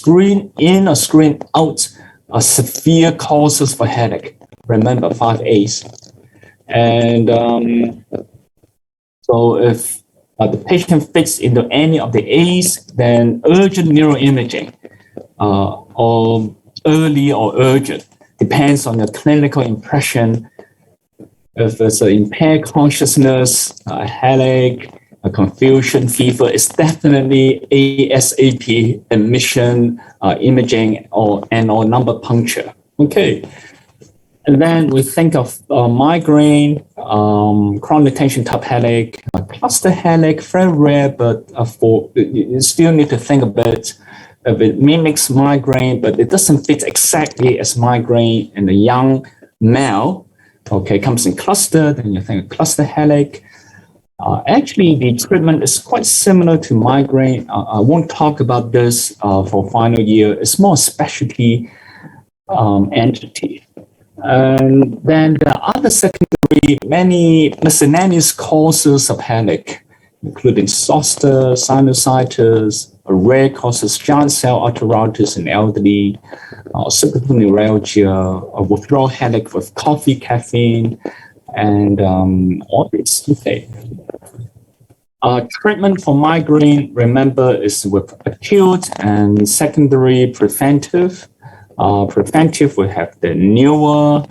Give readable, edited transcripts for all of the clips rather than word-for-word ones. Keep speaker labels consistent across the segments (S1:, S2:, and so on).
S1: screen in or screen out severe causes for headache. Remember 5 A's. And so if the patient fits into any of the A's, then urgent neuroimaging or early or urgent depends on the clinical impression. If it's an impaired consciousness, a headache, a confusion, fever, it's definitely ASAP admission, imaging, or lumbar puncture. Okay. And then we think of migraine, chronic tension type headache, cluster headache, very rare, but you still need to think a bit. If it mimics migraine, but it doesn't fit exactly as migraine in a young male, okay, comes in cluster, then you think of cluster headache. Actually, the treatment is quite similar to migraine. I won't talk about this for final year. It's more specialty entity. And then there are other secondary, many miscellaneous causes of headache, including zoster, sinusitis, a rare causes giant cell arteritis in elderly, cyclical neuralgia, a withdrawal headache with coffee, caffeine, and all this. Okay. Treatment for migraine, remember, is with acute and secondary preventive. Preventive will have the newer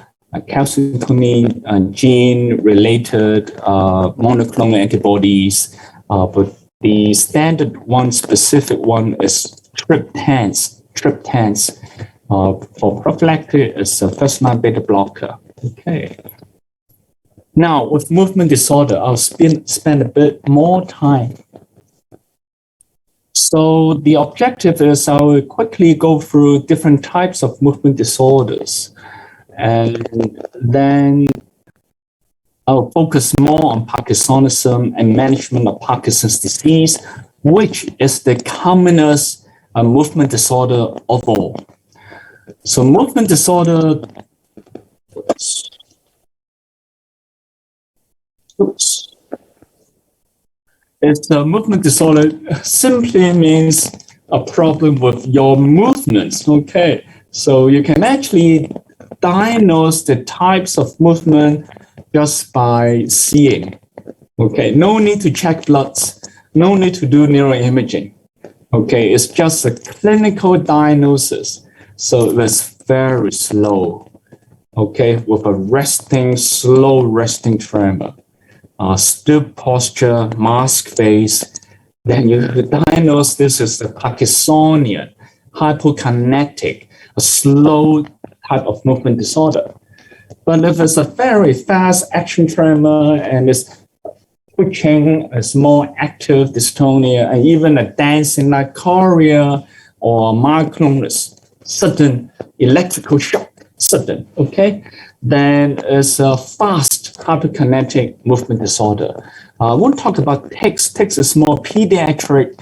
S1: calcitonin gene-related monoclonal antibodies, but the standard one, specific one, is triptans. For prophylactic, it's a first-line beta blocker. Okay. Now, with movement disorder, I'll spend a bit more time. So the objective is I will quickly go through different types of movement disorders, and then I'll focus more on Parkinsonism and management of Parkinson's disease, which is the commonest movement disorder of all. So movement disorder, it's a movement disorder simply means a problem with your movements. Okay, so you can actually diagnose the types of movement just by seeing. Okay, no need to check bloods, no need to do neuroimaging. Okay, it's just a clinical diagnosis. So it's very slow. Okay, with a slow resting tremor. Still posture, mask face, then you diagnose this as the Parkinsonian, hypokinetic, a slow type of movement disorder. But if it's a very fast action tremor and it's twitching, it's more active dystonia, and even a dancing like chorea or myoclonus, sudden electrical shock, sudden, okay? Then it's a fast hyperkinetic movement disorder. I won't talk about tics. Tics is more pediatric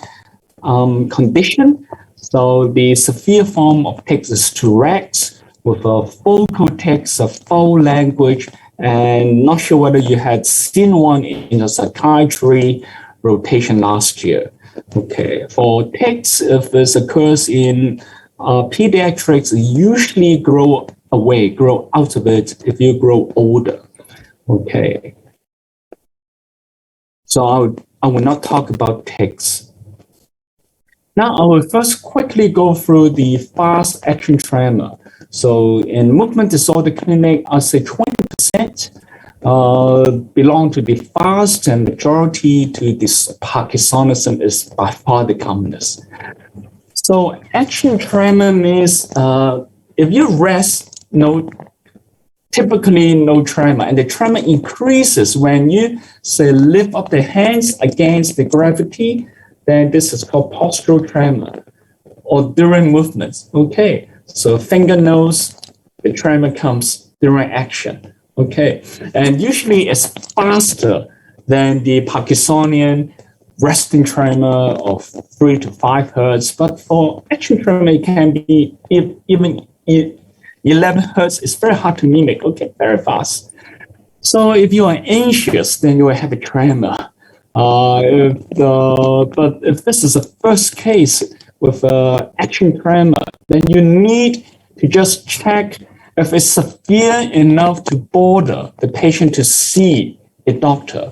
S1: condition. So the severe form of tics is Tourette's with a focal tics, a full language, and not sure whether you had seen one in a psychiatry rotation last year. Okay, for tics, if this occurs in pediatrics, usually grow out of it if you grow older. Okay. So I will not talk about tics. Now I will first quickly go through the fast action tremor. So in movement disorder clinic, I'll say 20% belong to the fast, and majority to this Parkinsonism is by far the commonest. So action tremor means if you rest, typically no tremor, and the tremor increases when you say lift up the hands against the gravity, then this is called postural tremor, or during movements. Okay, so fingernails, the tremor comes during action. Okay, and usually it's faster than the Parkinsonian resting tremor of 3 to 5 hertz, but for action tremor it can be even 11 hertz. Is very hard to mimic. Okay, very fast. So if you are anxious, then you will have a tremor. But if this is a first case with action tremor, then you need to just check if it's severe enough to bother the patient to see a doctor.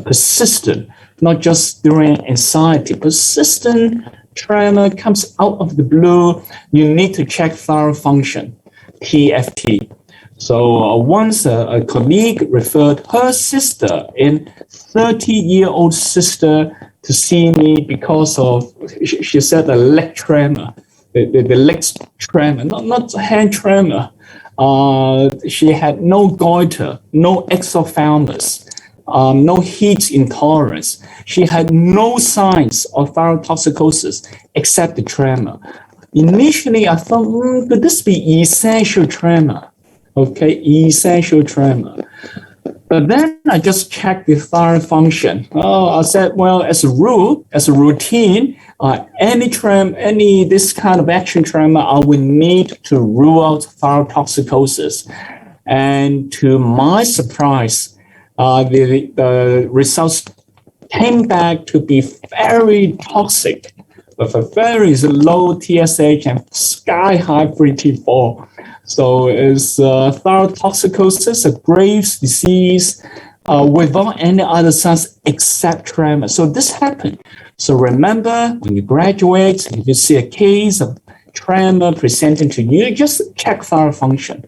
S1: Persistent, not just during anxiety, persistent tremor comes out of the blue, you need to check thyroid function, TFT. So once a colleague referred her sister, a 30-year-old sister, to see me because of, she said, a leg tremor, the leg tremor, not hand tremor. She had no goiter, no exophthalmos, no heat intolerance. She had no signs of thyrotoxicosis except the tremor. Initially, I thought, could this be essential tremor? Okay, essential tremor. But then I just checked the thyroid function. I said, well, as a rule, as a routine, any this kind of action tremor, I would need to rule out thyrotoxicosis. And to my surprise, the results came back to be very toxic, with a very low TSH and sky-high free T4. So it's thyrotoxicosis, a Graves' disease, without any other signs except tremor. So this happened. So remember, when you graduate, if you see a case of tremor presenting to you, just check thyroid function.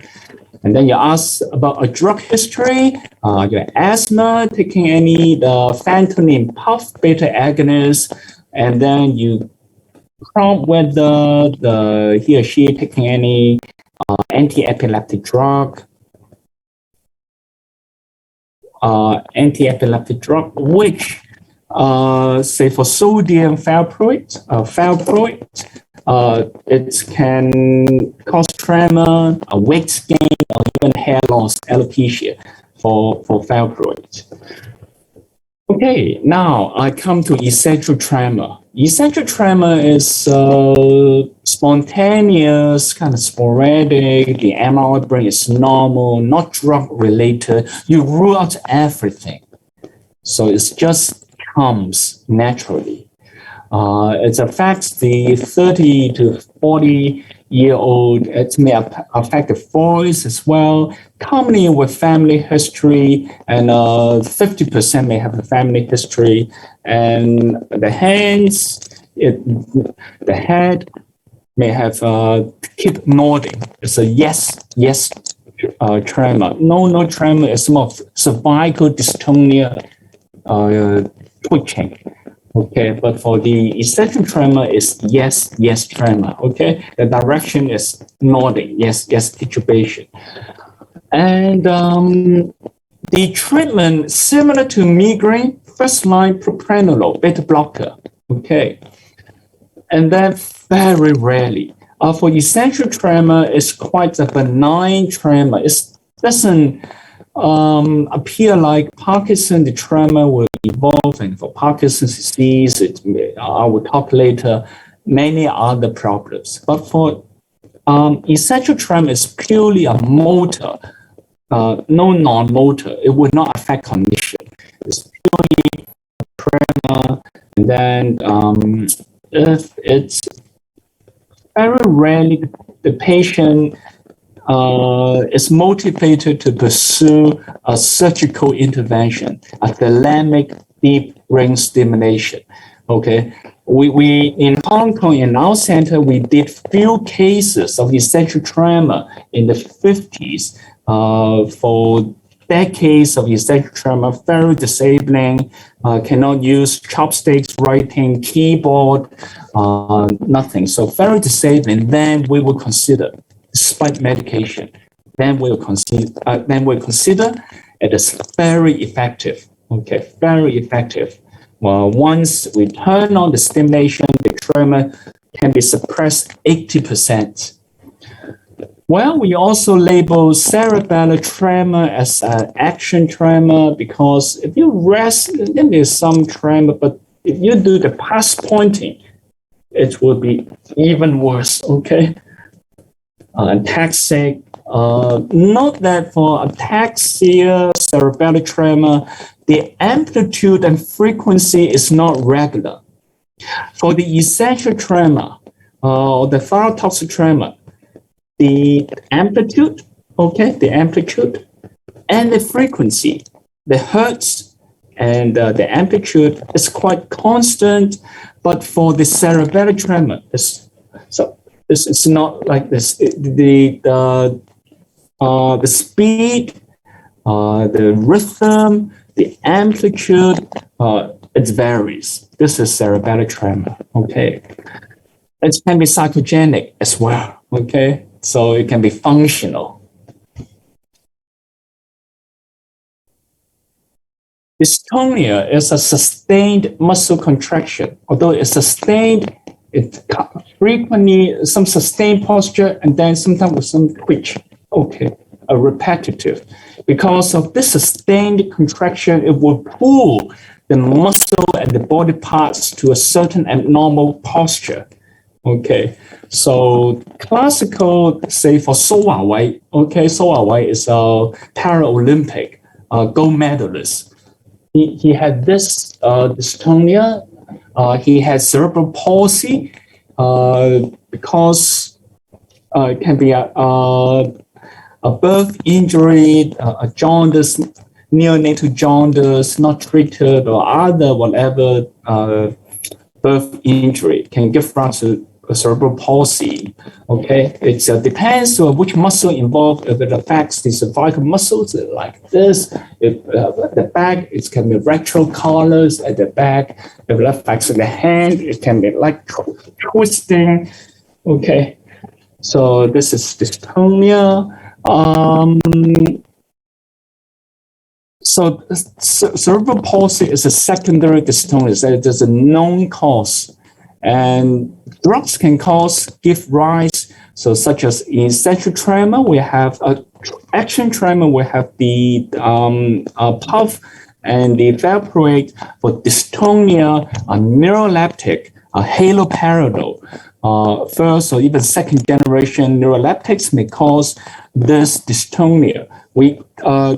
S1: And then you ask about a drug history, your asthma, taking any phantonin puff beta agonist, and then you prompt whether he or she taking any anti-epileptic drug, which, say for sodium valproate, it can cause tremor, weight gain, or even hair loss, alopecia for valproate. Okay, now I come to essential tremor. Essential tremor is spontaneous, kind of sporadic. The MRI brain is normal, not drug related. You rule out everything. So it just comes naturally. It affects the 30 to 40-year-old. It may affect the voice as well, commonly with family history, and 50% may have a family history. And the hands, the head may have keep nodding. It's a yes tremor. No tremor is more cervical dystonia, twitching. Okay, but for the essential tremor is yes tremor. Okay, the direction is nodding, yes titubation. And the treatment similar to migraine, first line propranolol, beta blocker. Okay, and then very rarely. For essential tremor, it's quite a benign tremor. It doesn't appear like Parkinson. The tremor will evolve, and for Parkinson's disease, I will talk later, many other problems. But for essential tremor, is purely a motor, no non-motor. It would not affect cognition. It's purely tremor, and then if it's very rarely the patient is motivated to pursue a surgical intervention, a thalamic deep brain stimulation. Okay, we in Hong Kong, in our center, we did few cases of essential tremor in the 50s for decades of essential tremor, very disabling, cannot use chopsticks, writing, keyboard, nothing. So very disabling. Then we will consider, despite medication, then we'll consider it is very effective. Okay, very effective. Well, once we turn on the stimulation, the tremor can be suppressed 80%. Well, we also label cerebellar tremor as an action tremor because if you rest, then there's some tremor, but if you do the pass pointing, it will be even worse, okay? Ataxic, note that for ataxia, cerebellar tremor, the amplitude and frequency is not regular. For the essential tremor, or the thyrotoxic tremor, the amplitude, the amplitude and the frequency, the hertz and the amplitude is quite constant. But for the cerebellar tremor, it's not like this. The speed, the rhythm, the amplitude, it varies. This is cerebellar tremor. Okay, it can be psychogenic as well. Okay, so it can be functional. Dystonia is a sustained muscle contraction. Although it's sustained, it's frequently some sustained posture and then sometimes with some twitch. Okay, a repetitive. Because of this sustained contraction, it will pull the muscle and the body parts to a certain abnormal posture. Okay, so classical, say for So Wei, So Wei is a Paralympic gold medalist. He had this dystonia. He had cerebral palsy because it can be a birth injury, a jaundice, neonatal jaundice, not treated, or other whatever birth injury can give rise to a cerebral palsy. Okay, it depends on which muscle involved. If it affects the cervical muscles like this, if at the back, it can be retrocolors at the back. If it affects the hand, it can be like twisting. Okay, so this is dystonia. So cerebral palsy is a secondary dystonia. So it is a known cause, and drugs can give rise. So such as essential tremor, we have action tremor. We have the puff and the evaporate. For dystonia, a neuroleptic, a haloperidol. First or even second generation neuroleptics may cause this dystonia. We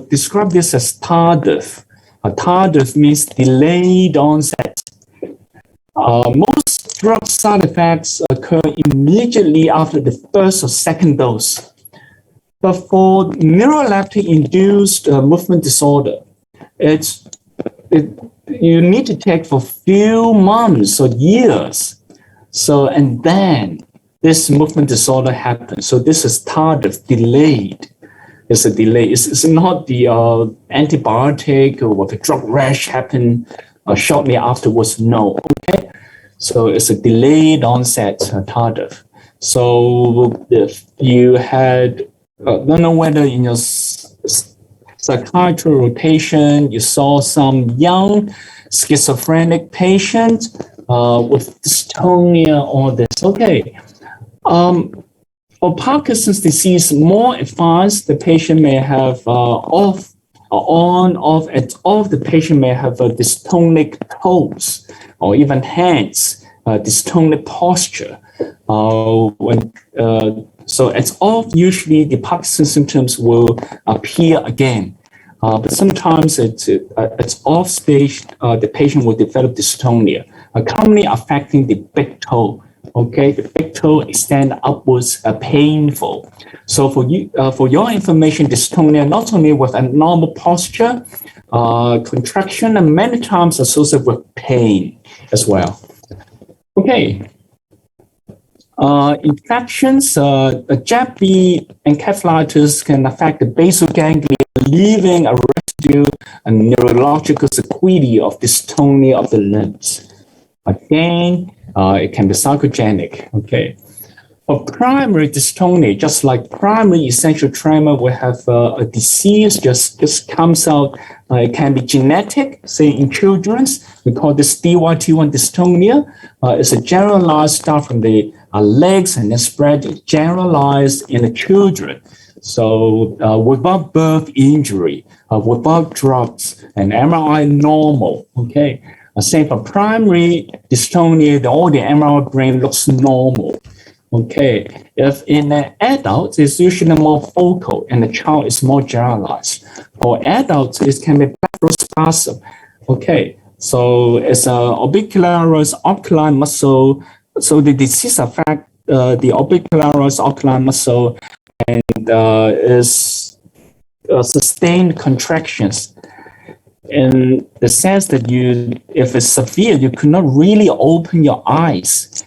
S1: describe this as tardive. Tardive means delayed onset. Most drug side effects occur immediately after the first or second dose. But for neuroleptic-induced movement disorder, you need to take for few months or years. So, and then this movement disorder happens. So this is tardive, delayed. It's a delay. It's not the antibiotic or the drug rash happen shortly afterwards. No, okay? So it's a delayed onset, tardive. So if you had, don't know whether in your psychiatry rotation, you saw some young schizophrenic patient with dystonia or this. Okay. For Parkinson's disease, more advanced, the patient may have off, and off. The patient may have dystonic toes or even hands, dystonic posture. So it's off. Usually, the Parkinson's symptoms will appear again. But sometimes it's off stage. The patient will develop dystonia, commonly affecting the big toe. Okay, the big toe extend upwards, painful. So for your information, dystonia not only with abnormal posture, contraction, and many times associated with pain as well. Okay. Infections, Jab B encephalitis can affect the basal ganglia, leaving a residue and neurological sequelae of dystonia of the limbs. Again, it can be psychogenic. Okay. For primary dystonia, just like primary essential tremor, we have a disease just comes out. It can be genetic, say in children. We call this DYT1 dystonia. It's a generalized start from the legs and then spread generalized in the children. So without birth injury, without drugs, and MRI normal. Okay. Same for primary dystonia, all the MRI brain looks normal. Okay, if in an adult, it's usually more focal and the child is more generalized. For adults, it can be blepharospasm. Okay, So it's a orbicularis oculi muscle. So the disease affects the orbicularis oculi muscle and is sustained contractions in the sense that if it's severe, you could not really open your eyes,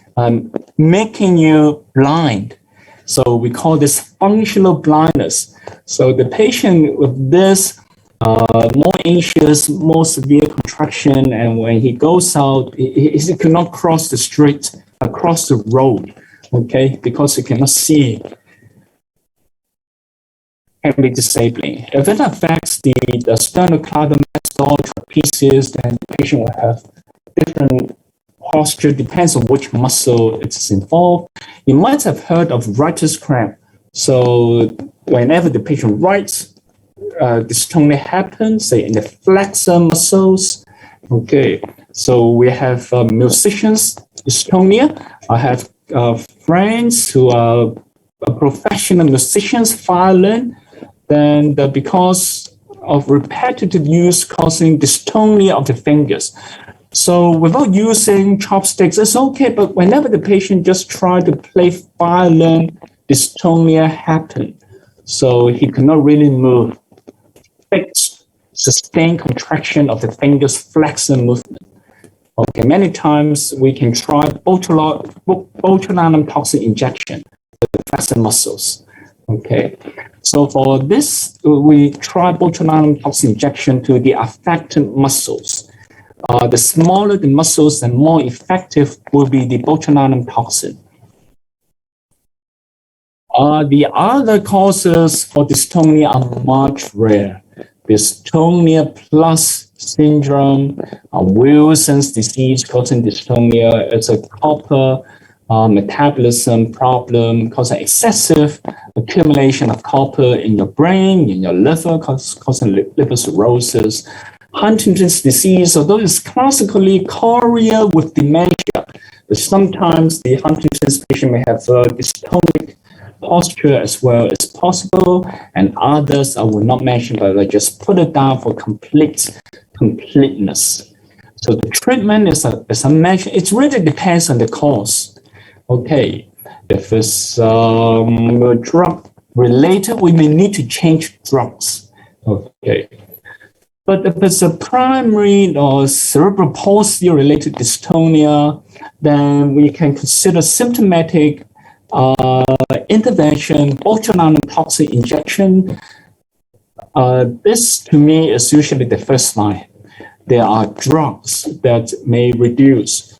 S1: making you blind. So we call this functional blindness. So the patient with this more anxious, more severe contraction, and when he goes out, he cannot cross the street, across the road, okay, because he cannot see. Can be disabling. If it affects the sternocleidomastoid trapezius, then the patient will have different posture, depends on which muscle it is involved. You might have heard of writer's cramp. So whenever the patient writes, dystonia happens, say in the flexor muscles. Okay, so we have musicians dystonia. I have friends who are professional musicians, violin. Then because of repetitive use causing dystonia of the fingers. So without using chopsticks, it's okay, but whenever the patient just try to play violin, dystonia happen. So he cannot really move. Fixed, sustained contraction of the fingers flexor movement. Okay, many times we can try botulinum toxin injection to the flexor muscles. Okay, so for this, we try botulinum toxin injection to the affected muscles. The smaller the muscles, the more effective will be the botulinum toxin. The other causes for dystonia are much rare. Dystonia plus syndrome, Wilson's disease causing dystonia. It's a copper metabolism problem causing excessive accumulation of copper in your brain, in your liver, causing liver cirrhosis. Huntington's disease, although it's classically chorea with dementia, but sometimes the Huntington's patient may have dystonic posture as well as possible, and others I will not mention, but I just put it down for completeness. So the treatment is, as I mentioned, it really depends on the cause. Okay, if it's drug related, we may need to change drugs. Okay, but if it's a primary or cerebral palsy related dystonia, then we can consider symptomatic intervention, botulinum toxin injection. This to me is usually the first line. There are drugs that may reduce.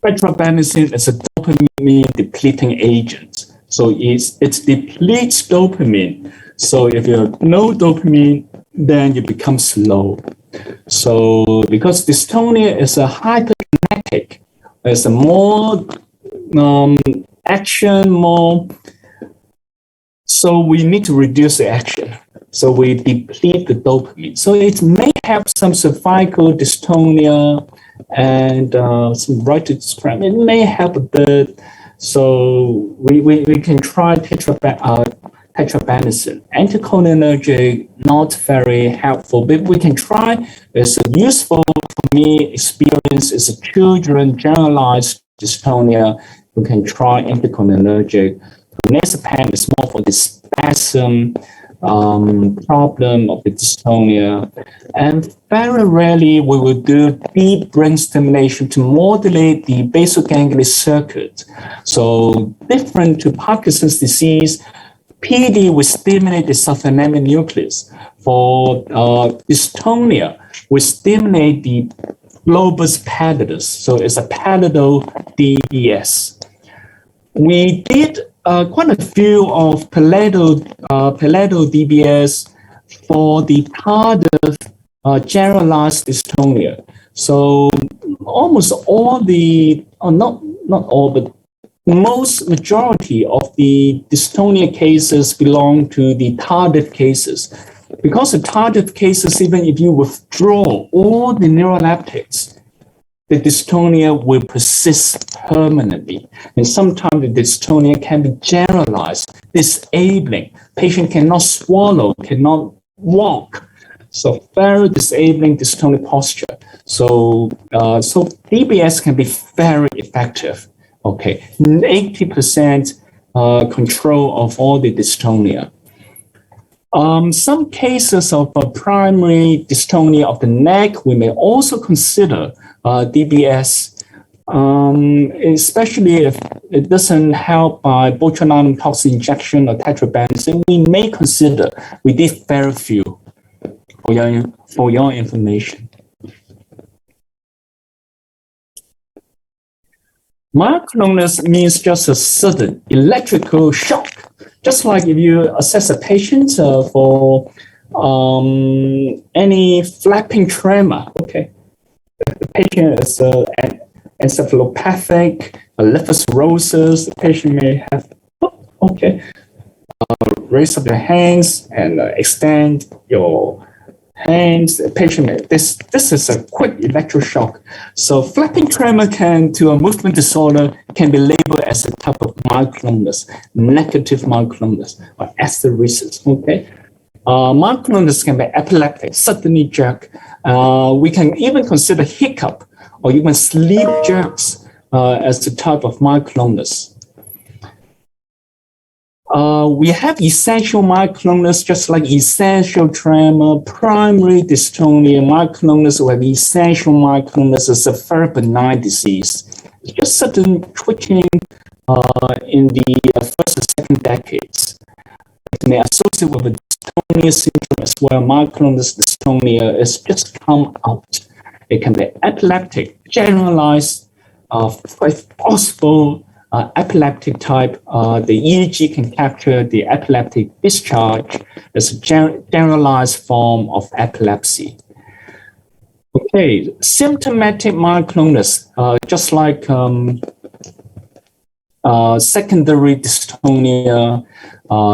S1: Tetrabenazine is a dopamine depleting agent. So it depletes dopamine. So if you have no dopamine, then you become slow. So because dystonia is a hyperkinetic, there's a more action, more. So we need to reduce the action. So we deplete the dopamine. So it may have some cervical dystonia and some writer's cramp. It may help a bit. So we can try tetrabenazine. Anticholinergic, not very helpful, but we can try. It's useful for me. Experience is a children generalized dystonia. We can try anticholinergic. Clonazepam is more for the spasm problem of the dystonia. And very rarely we will do deep brain stimulation to modulate the basal ganglia circuit. So different to Parkinson's disease, PD will stimulate the subthalamic nucleus. For dystonia, we stimulate the globus pallidus. So it's a pallidal DBS. We did quite a few of pallidal DBS for the tardive generalized dystonia. So almost all not all, but most majority of the dystonia cases belong to the tardive cases. Because the tardive cases, even if you withdraw all the neuroleptics, the dystonia will persist permanently. And sometimes the dystonia can be generalized, disabling. Patient cannot swallow, cannot walk. So very disabling dystonic posture. So DBS can be very effective. Okay, 80% control of all the dystonia. Some cases of primary dystonia of the neck, we may also consider DBS, especially if it doesn't help by botulinum toxin injection or tetrabenazine. We may consider, we did very few for your information. Myoclonus means just a sudden electrical shock. Just like if you assess a patient for any flapping tremor, okay, the patient is encephalopathic, lipocirrhosis, the patient may have, okay, raise up your hands and extend your hands. The patient may, this is a quick electroshock. So flapping tremor to a movement disorder can be labeled as a type of myoclonus, negative myoclonus, or hysteresis, okay? Myoclonus can be epileptic, suddenly jerk. We can even consider hiccup or even sleep jerks as the type of myoclonus. We have essential myoclonus, just like essential tremor, primary dystonia. Myoclonus, we have essential myoclonus is a very benign disease. It's just sudden twitching in the first and second decades. It may associate with a dystonia syndrome as well. Myoclonus dystonia is just come out. It can be epileptic, generalized, possible epileptic type. The EEG can capture the epileptic discharge as a generalized form of epilepsy. Okay, symptomatic myoclonus, just like secondary dystonia,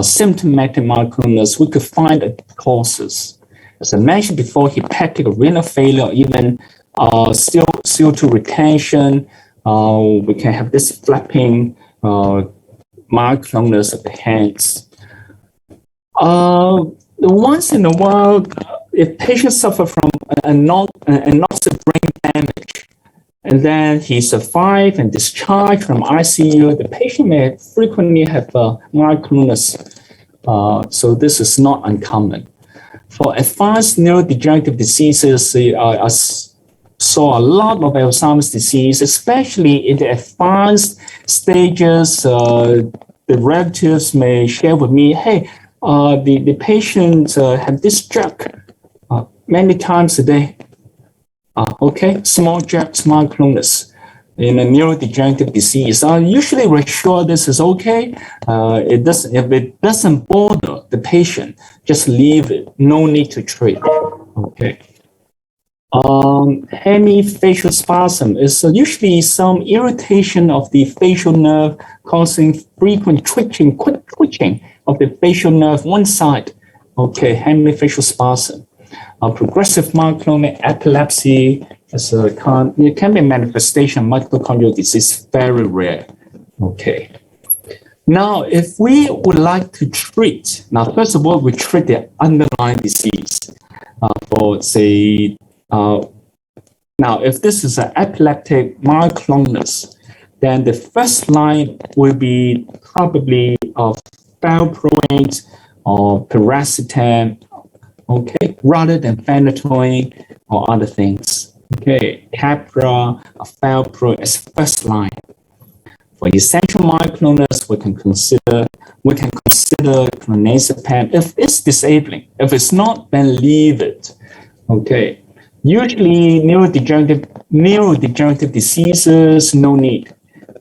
S1: symptomatic myoclonus, we could find causes. As I mentioned before, hepatic renal failure, or even CO2 retention. We can have this flapping myoclonus of the hands. Once in a while, if patients suffer from anoxic brain damage, and then he survived and discharged from ICU, the patient may frequently have myoclonus. So this is not uncommon. For advanced neurodegenerative diseases, I saw a lot of Alzheimer's disease, especially in the advanced stages. The relatives may share with me, hey, the patient had this jerk many times a day. Okay, small jerks, myoclonus in a neurodegenerative disease. I usually reassure this is okay. If it doesn't bother the patient, just leave it. No need to treat. Okay. Hemifacial spasm is usually some irritation of the facial nerve causing frequent twitching, quick twitching of the facial nerve one side. Okay, hemifacial spasm. Progressive myoclonic epilepsy it can be a manifestation of mitochondrial disease, very rare. Okay. Now, if we would like to treat, now first of all, we treat the underlying disease for say. Now, if this is an epileptic myoclonus, then the first line will be probably of valproate or piracetam, okay, rather than phenytoin or other things. Okay, Capra or valproate as first line. For essential myoclonus, we can consider clonazepam if it's disabling. If it's not, then leave it. Okay. Usually neurodegenerative diseases, no need.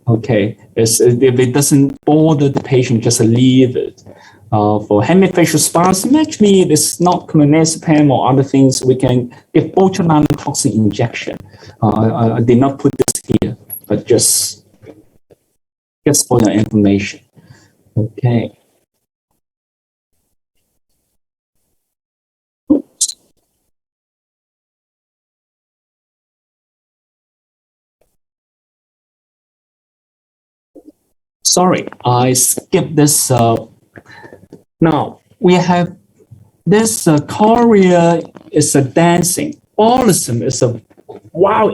S1: Okay, if it doesn't bother the patient, just leave it. For hemifacial spasm, actually, it's not clonazepam or other things. We can give botulinum toxin injection. I did not put this here, but just for your information. Okay. Sorry, I skipped this. Now, we have this chorea is a dancing. Bolism is a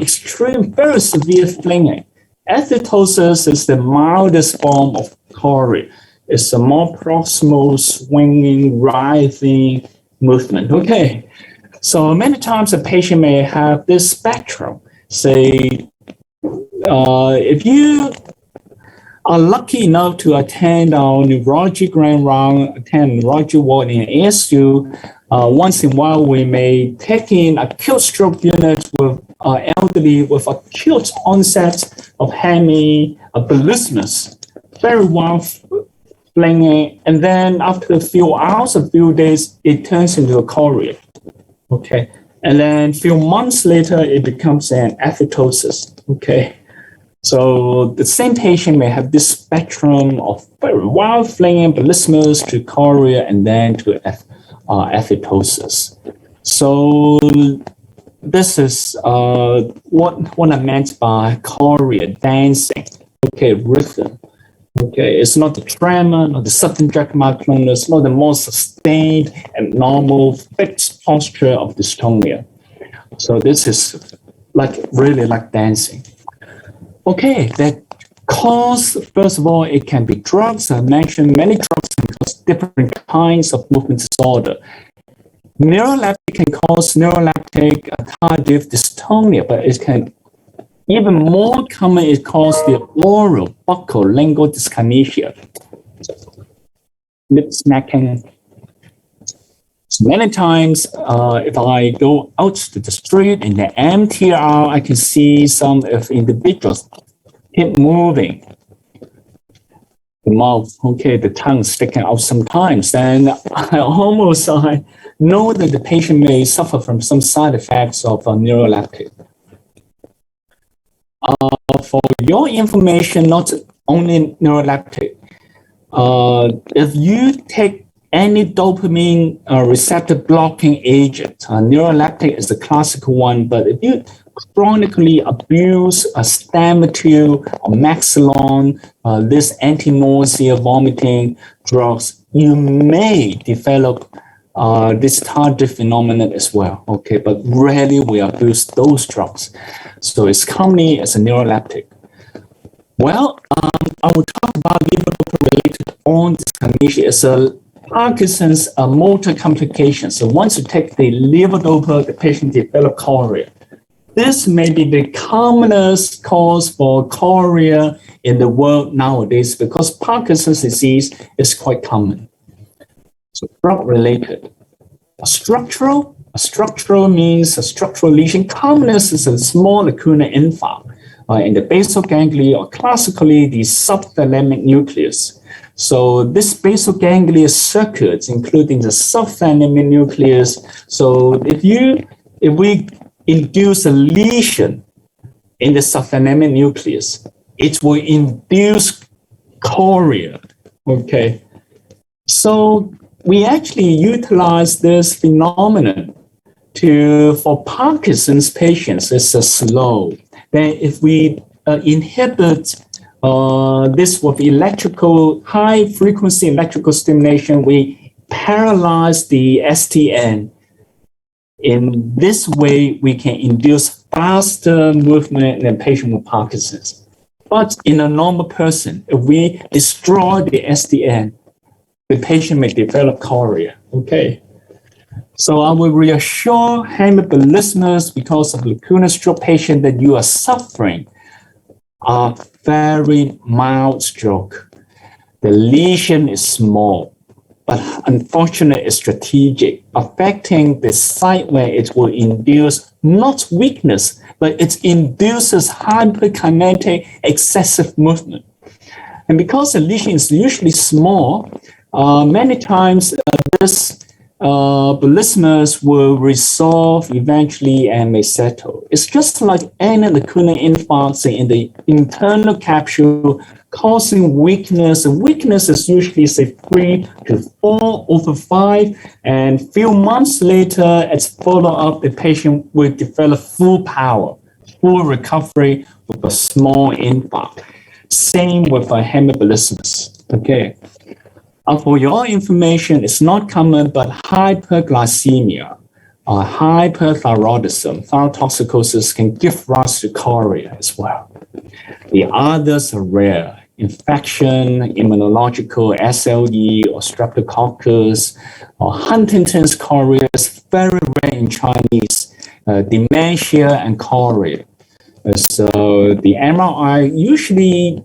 S1: extreme, very severe flinging. Athetosis is the mildest form of chorea. It's a more proximal, swinging, writhing movement. Okay, so many times a patient may have this spectrum. Say, if you are lucky enough to attend our neurology grand round, attend neurology ward in ASU, once in a while we may take in acute stroke units with elderly with acute onset of hemiballismus, very wild flinging, and then after a few hours, a few days, it turns into a chorea. Okay, and then a few months later, it becomes an athetosis. Okay. So the same patient may have this spectrum of very wild flinging, ballismus to chorea, and then to athetosis. So this is what I meant by chorea, dancing. Okay, rhythm. Okay, it's not the tremor, not the sudden jerk myoclonus, not the more sustained and normal fixed posture of dystonia. So this is really like dancing. Okay, that cause, first of all, it can be drugs. I mentioned many drugs can cause different kinds of movement disorder. Neuroleptic can cause neuroleptic tardive dystonia, but it can even more common, it causes the oral, buccal, lingual dyskinesia. Lip smacking. So many times, if I go out to the street in the MTR, I can see some of individuals keep moving. The mouth, okay, the tongue sticking out sometimes. And I know that the patient may suffer from some side effects of neuroleptic. For your information, not only neuroleptic, if you take any dopamine receptor blocking agent, neuroleptic is the classical one, but if you chronically abuse a Stamotil or Maxilon, this anti-nausea vomiting drugs, you may develop this tardive phenomenon as well, okay? But rarely we abuse those drugs. So it's commonly as a neuroleptic. Well, I will talk about levodopa-related on dyskinesia. It's a Parkinson's motor complication. So once you take the levodopa, the patient develops chorea. This may be the commonest cause for chorea in the world nowadays because Parkinson's disease is quite common. So drug-related. Structural means a structural lesion. Commonest is a small lacunar infarct in the basal ganglia, or classically the subthalamic nucleus. So this basal ganglia circuits, including the subthalamic nucleus. So if we induce a lesion in the subthalamic nucleus, it will induce chorea. Okay, so we actually utilize this phenomenon for Parkinson's patients. It's a slow. Then if we inhibit this with high frequency electrical stimulation, we paralyze the STN. In this way, we can induce faster movement in a patient with Parkinson's. But in a normal person, if we destroy the STN, the patient may develop chorea. Okay. So I will reassure hemiballismus because of lacunar stroke patient that you are suffering a very mild stroke. The lesion is small, but unfortunately it's strategic, affecting the site where it will induce not weakness, but it induces hyperkinetic excessive movement. And because the lesion is usually small, many times this ballismus will resolve eventually and may settle. It's just like any lacunar infarct in the internal capsule causing weakness. The weakness is usually say 3 to 4/5, and few months later, as follow-up, the patient will develop full power, full recovery with a small infarct. Same with a hemiballismus. Okay. For your information, it's not common, but hyperglycemia or hyperthyroidism, thyrotoxicosis can give rise to chorea as well. The others are rare. Infection, immunological, SLE, or streptococcus, or Huntington's chorea is very rare in Chinese. Dementia and chorea. So the MRI usually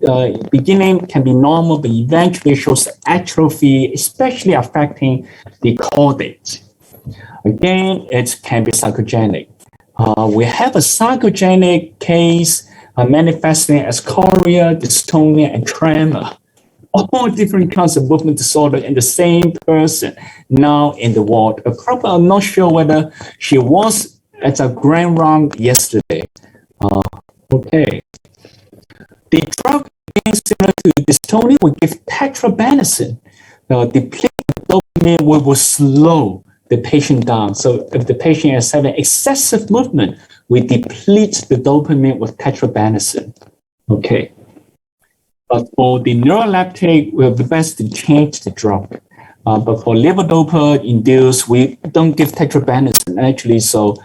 S1: beginning can be normal, but eventually shows atrophy, especially affecting the caudate. Again, it can be psychogenic. We have a psychogenic case manifesting as chorea, dystonia, and tremor. All different kinds of movement disorder in the same person now in the ward. I'm not sure whether she was at a grand round yesterday. Okay. The drug, again, similar to dystonia, will give tetrabenazine. Deplete dopamine will slow the patient down. So if the patient is having excessive movement, we deplete the dopamine with tetrabenazine. Okay. But for the neuroleptic, we have the best to change the drug. But for levodopa induced, we don't give tetrabenazine actually. So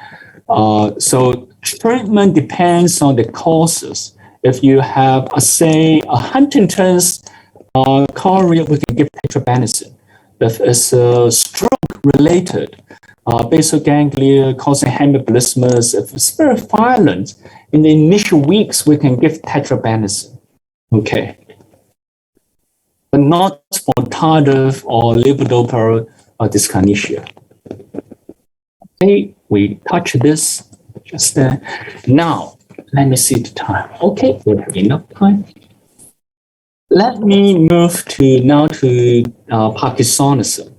S1: treatment depends on the causes. If you have, say, a Huntington's chorea, we can give tetrabenazine. If it's stroke-related, basal ganglia causing hemiplegismus, if it's very violent, in the initial weeks, we can give tetrabenazine. Okay. But not for tardive or levodopa dyskinesia. Okay, we touch this just there. Now, let me see the time. Okay, we have enough time. Let me move now to Parkinsonism.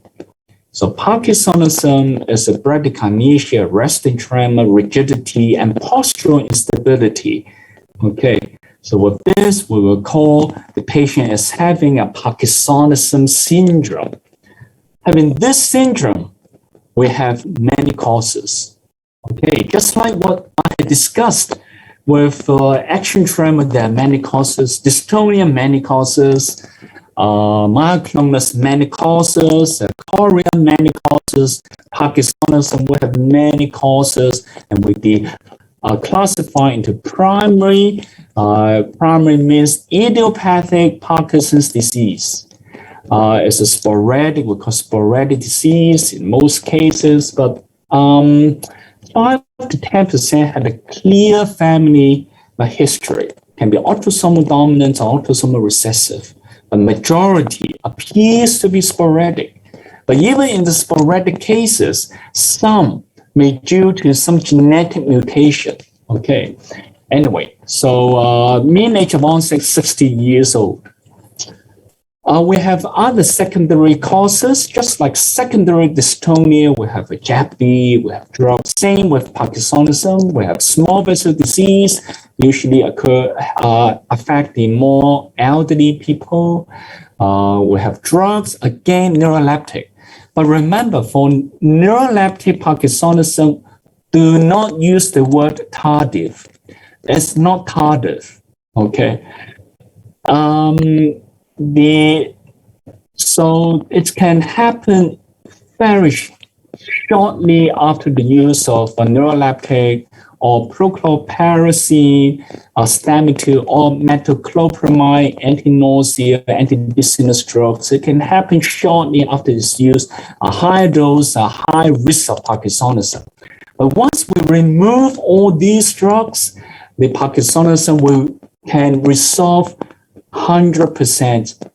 S1: So Parkinsonism is a bradykinesia, resting tremor, rigidity, and postural instability. Okay, so with this, we will call the patient as having a Parkinsonism syndrome. Having this syndrome, we have many causes. Okay, just like what I had discussed with action tremor, there are many causes, dystonia, many causes, myoclonus, many causes, chorea, many causes, Parkinsonism, we have many causes, and we classify into primary. Primary means idiopathic Parkinson's disease. It's a sporadic, we call sporadic disease in most cases, but 5 to 10% have a clear family history. Can be autosomal dominant or autosomal recessive. The majority appears to be sporadic. But even in the sporadic cases, some may due to some genetic mutation. Okay. Anyway, so mean age of onset 60 years old. We have other secondary causes, just like secondary dystonia, we have a JAPD, we have drugs. Same with Parkinsonism, we have small vessel disease, usually affect the more elderly people. We have drugs, again, neuroleptic. But remember, for neuroleptic Parkinsonism, do not use the word tardive. It's not tardive, okay? So it can happen very shortly after the use of a neuroleptic or prochlorperazine, Stamitil, or metoclopramide, anti-nausea, anti-dizziness drugs. It can happen shortly after its use, a high dose, a high risk of Parkinsonism. But once we remove all these drugs, the Parkinsonism can resolve 100%.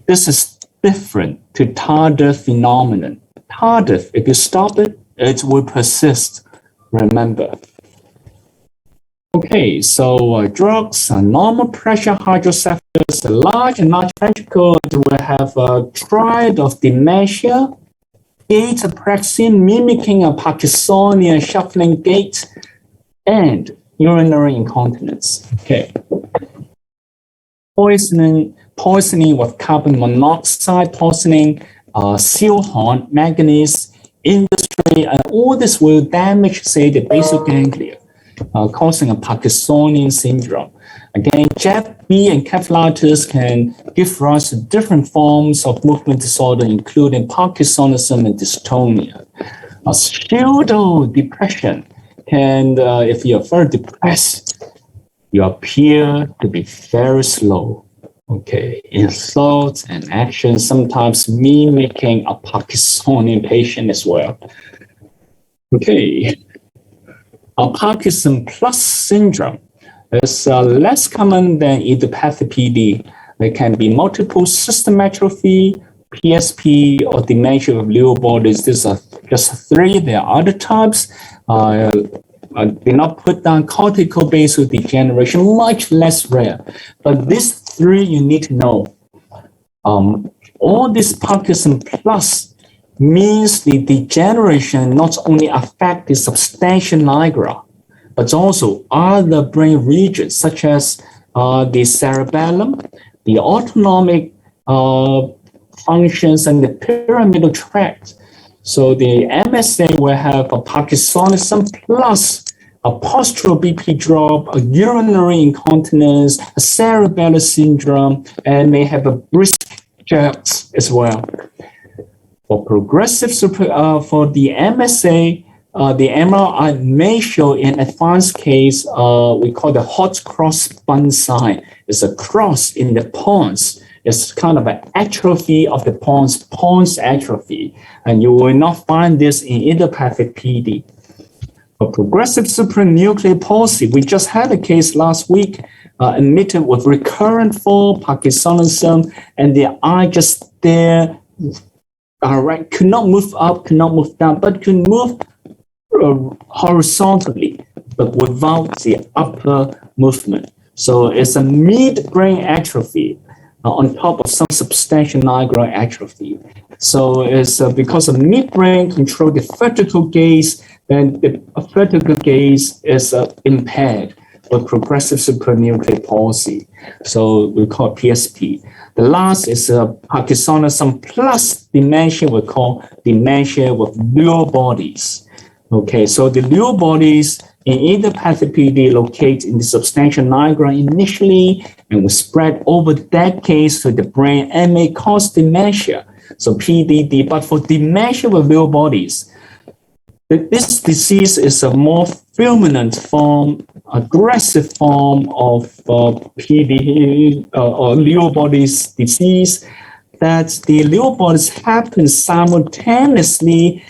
S1: This is different to tardive phenomenon. Tardive, if you stop it, it will persist. Remember. Okay, so drugs, normal pressure hydrocephalus, large and large ventricle will have a triad of dementia, gait apraxia, mimicking a Parkinsonian shuffling gait, and urinary incontinence. Okay. Poisoning with carbon monoxide, poisoning, seal horn, manganese, industry, and all this will damage, say, the basal ganglia, causing a Parkinsonian syndrome. Again, JAB-B and capsulitis can give rise to different forms of movement disorder, including Parkinsonism and dystonia. Pseudo depression can, if you're very depressed, you appear to be very slow, okay, in thoughts and actions, sometimes mimicking a Parkinsonian patient as well. Okay, Parkinson plus syndrome is less common than idiopathic PD. There can be multiple system atrophy, PSP, or dementia of Lewy bodies. These are just three. There are other types. Did not put down cortical basal degeneration, much less rare. But these three you need to know. All this Parkinson plus means the degeneration not only affects the substantia nigra, but also other brain regions such as the cerebellum, the autonomic functions, and the pyramidal tract. So the MSA will have a Parkinsonism plus a postural BP drop, a urinary incontinence, a cerebellar syndrome, and may have a brisk jerks as well. For progressive for the MSA, the MRI may show in advanced case, we call the hot cross bun sign. It's a cross in the pons. It's kind of an atrophy of the pons atrophy. And you will not find this in idiopathic PD. For progressive supranuclear palsy, we just had a case last week admitted with recurrent fall, Parkinsonism, and the eye just there, could not move up, could not move down, but could move horizontally, but without the upper movement. So it's a mid-brain atrophy on top of some substantia nigra atrophy. So it's because of midbrain control the vertical gaze, then the vertical gaze is impaired with progressive supranuclear palsy. So we call it PSP. The last is Parkinsonism plus dementia, we call dementia with Lewy bodies. Okay, so the Lewy bodies in idiopathic PD locate in the substantia nigra initially and will spread over decades to the brain and may cause dementia. So PDD, but for dementia with Lewy bodies, this disease is a more fulminant form, aggressive form of PD or Lewy bodies disease, that the Lewy bodies happen simultaneously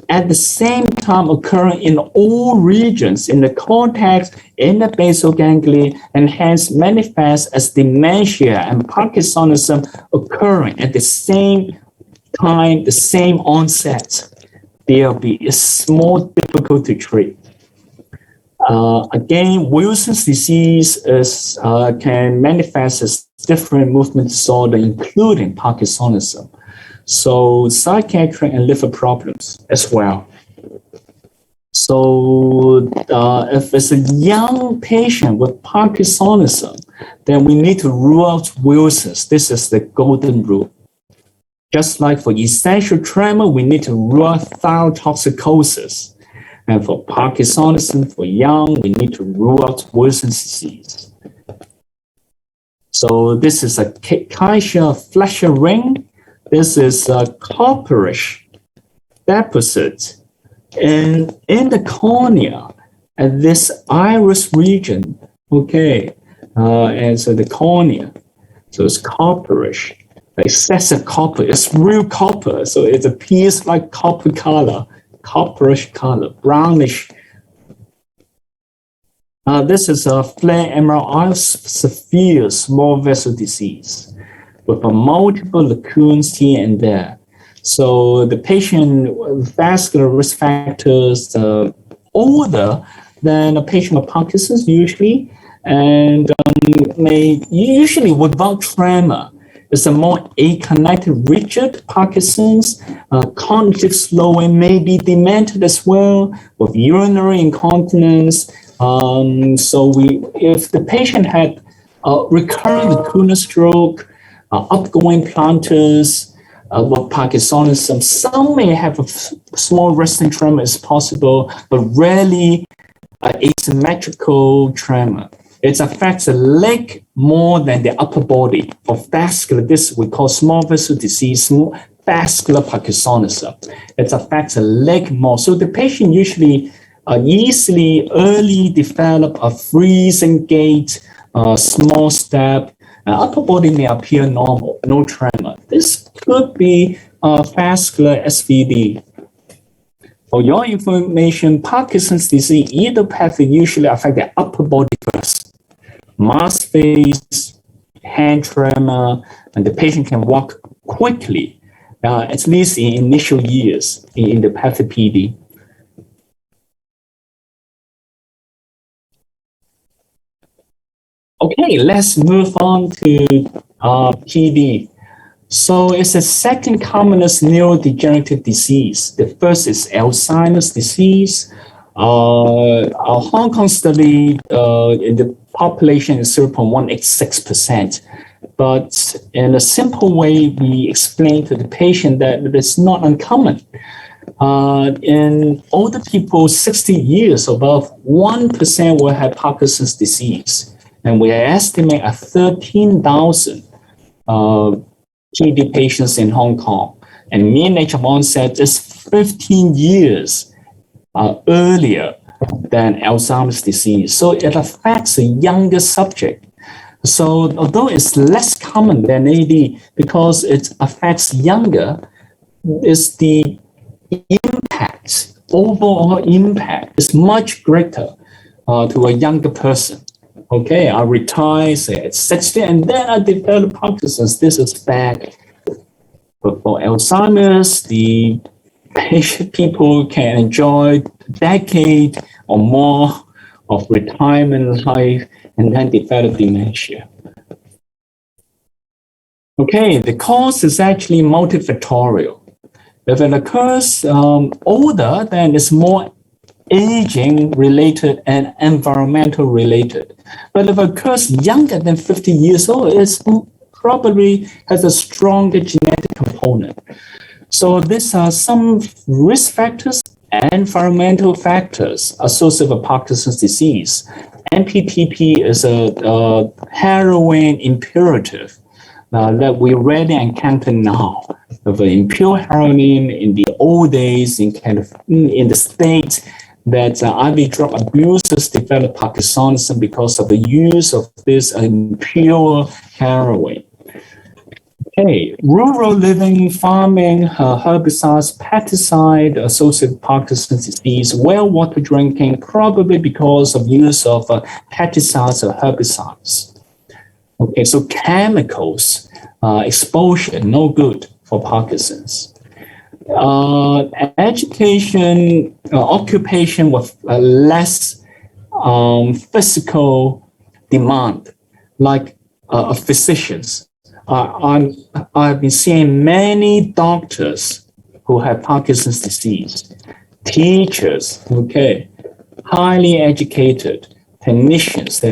S1: at the same time occurring in all regions, in the cortex, in the basal ganglia, and hence manifest as dementia and Parkinsonism occurring at the same time, the same onset. DLB is more difficult to treat. Again, Wilson's disease can manifest as different movement disorder, including Parkinsonism. So psychiatric and liver problems as well. So if it's a young patient with Parkinsonism, then we need to rule out Wilson's. This is the golden rule. Just like for essential tremor, we need to rule out thyrotoxicosis. And for Parkinsonism, for young, we need to rule out Wilson's disease. So this is a Kaiser-Fleischer ring. This is a copperish deposit in the cornea at this iris region. Okay, and so the cornea, so it's copperish. Excessive copper, it's real copper, so it appears like copper color, copperish color, brownish. This is a flare MRI of severe small vessel disease with multiple lacunes here and there. So the patient with vascular risk factors older than a patient with Parkinson's usually, and may usually without tremor. It's a more aconnected, rigid Parkinson's, cognitive slowing, may be demented as well with urinary incontinence. So if the patient had recurrent lacunar stroke, upgoing planters with Parkinsonism, some may have a small resting tremor is possible, but rarely asymmetrical tremor. It affects the leg more than the upper body. For vascular, this we call small vessel disease, vascular Parkinsonism. It affects the leg more. So the patient usually easily early develop a freezing gait, small step. Upper body may appear normal, no tremor. This could be vascular SVD. For your information, Parkinson's disease idiopathic usually affect the upper body first. Masked face, hand tremor, and the patient can walk quickly, at least in initial years in idiopathic PD. Okay, let's move on to PD. So it's the second commonest neurodegenerative disease. The first is Alzheimer's disease. Our Hong Kong study in the population is 0.186%. But in a simple way, we explain to the patient that it's not uncommon. In older people, 60 years above, 1% will have Parkinson's disease. And we estimate 13,000 PD patients in Hong Kong, and mean age of onset is 15 years earlier than Alzheimer's disease. So it affects a younger subject. So although it's less common than AD, because it affects younger, is the impact, overall impact is much greater to a younger person. Okay, I retire, say at 60, and then I develop Parkinson's. This is bad. But for Alzheimer's, the people can enjoy a decade or more of retirement life and then develop dementia. Okay, the cause is actually multifactorial. If it occurs older, then it's more aging related and environmental related. But if it occurs younger than 50 years old, it probably has a stronger genetic component. So these are some risk factors and environmental factors associated with Parkinson's disease. NPTP is a heroin imperative that we rarely encounter now. Of impure heroin in the old days in the States, that IV drug abusers develop Parkinsonism because of the use of this impure heroin. Okay, rural living, farming, herbicides, pesticide associated with Parkinson's disease, well water drinking, probably because of use of pesticides or herbicides. Okay, so chemicals, exposure, no good for Parkinson's. Education, occupation with less physical demand, like physicians. I've been seeing many doctors who have Parkinson's disease, teachers, okay, highly educated technicians, they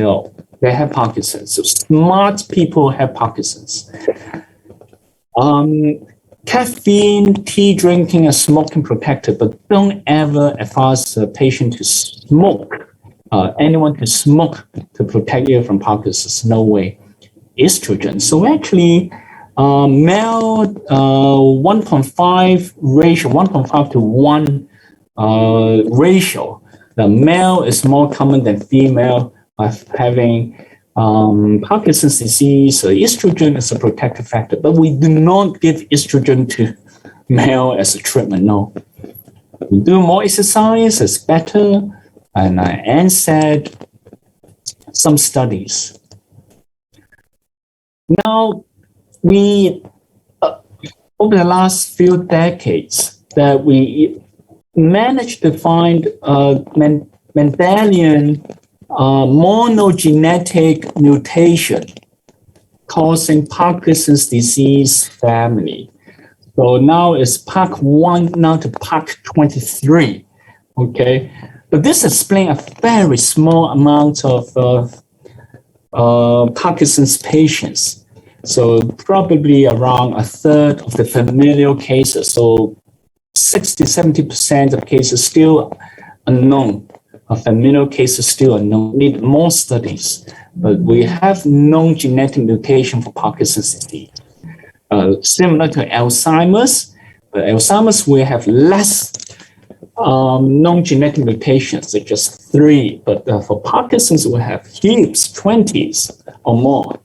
S1: have Parkinson's. So smart people have Parkinson's. Caffeine, tea drinking, and smoking protected, but don't ever advise a patient to smoke, anyone to smoke to protect you from Parkinson's, no way. Estrogen. So actually, male 1.5 ratio, 1.5 to 1 ratio. The male is more common than female having Parkinson's disease. So estrogen is a protective factor, but we do not give estrogen to male as a treatment, no. We do more exercise, it's better, and NSAID, some studies. Now, we, over the last few decades, that we managed to find Mendelian monogenetic mutation causing Parkinson's disease family. So now it's PARK1 now to PARK23, okay? But this explains a very small amount of Parkinson's patients. So probably around a third of the familial cases. So 60, 70% of cases still unknown. Familial cases still unknown. Need more studies. but we have known genetic mutation for Parkinson's disease. Similar to Alzheimer's, but Alzheimer's we have less known genetic mutations, it's just 3, but for Parkinson's we have heaps, 20s or more.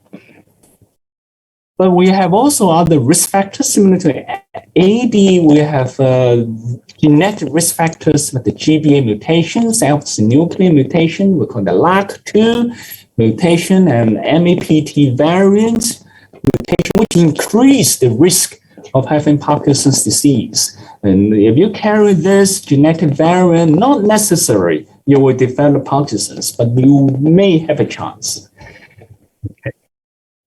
S1: But we have also other risk factors similar to AD. We have genetic risk factors with the GBA mutations, alpha-synuclein mutation, we call the LAC2 mutation, and MEPT variant mutation, which increase the risk of having Parkinson's disease. And if you carry this genetic variant, not necessary you will develop Parkinson's, but you may have a chance. Okay.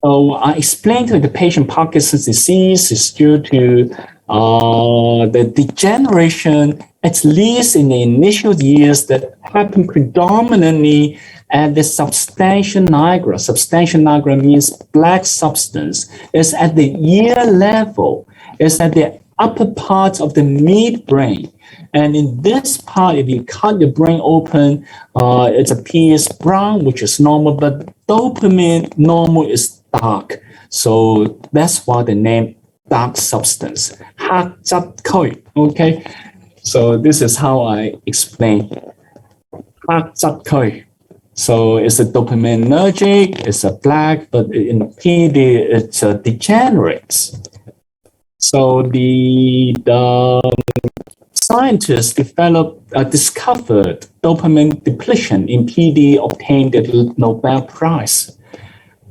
S1: So I explained to the patient Parkinson's disease is due to the degeneration, at least in the initial years, that happen predominantly at the substantia nigra. Substantia nigra means black substance. It's at the ear level. It's at the upper part of the midbrain. And in this part, if you cut the brain open, it appears brown, which is normal, but dopamine normal is dark. So that's why the name dark substance. Okay. So this is how I explain. So it's a dopaminergic, it's a black, but in PD it's a degenerate. So the scientists discovered dopamine depletion in PD, obtained the Nobel Prize.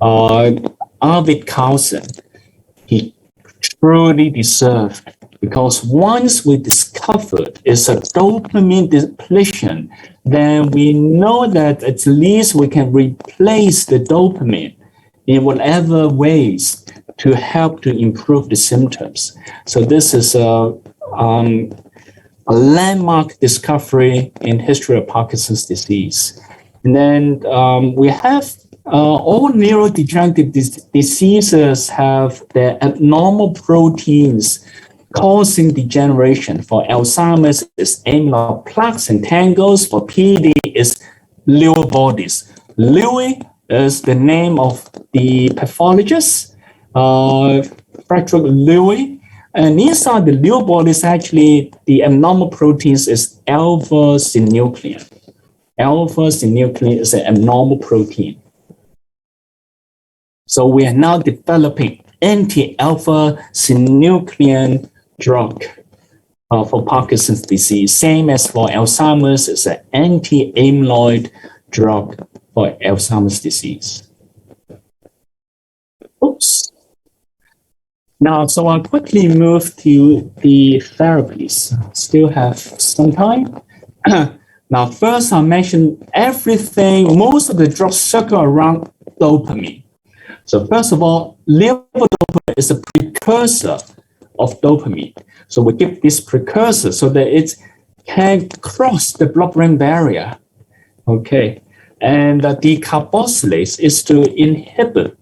S1: Arvid Carlson, he truly deserved, because once we discovered it's a dopamine depletion, then we know that at least we can replace the dopamine in whatever ways to help to improve the symptoms. So this is a landmark discovery in history of Parkinson's disease. And then we have all neurodegenerative diseases have their abnormal proteins causing degeneration. For Alzheimer's, it's amyloid plaques and tangles. For PD, it's Lewy bodies. Lewy is the name of the pathologist, Frederick Lewy. And inside the Lewy bodies, actually, the abnormal proteins is alpha-synuclein. Alpha-synuclein is an abnormal protein. So we are now developing anti-alpha-synuclein drug for Parkinson's disease. Same as for Alzheimer's, it's an anti-amyloid drug for Alzheimer's disease. Oops. Now, so I'll quickly move to the therapies. Still have some time. Now, first I mentioned everything, most of the drugs circle around dopamine. So first of all, levodopa is a precursor of dopamine. So we give this precursor so that it can cross the blood-brain barrier. Okay, and the decarbosylase is to inhibit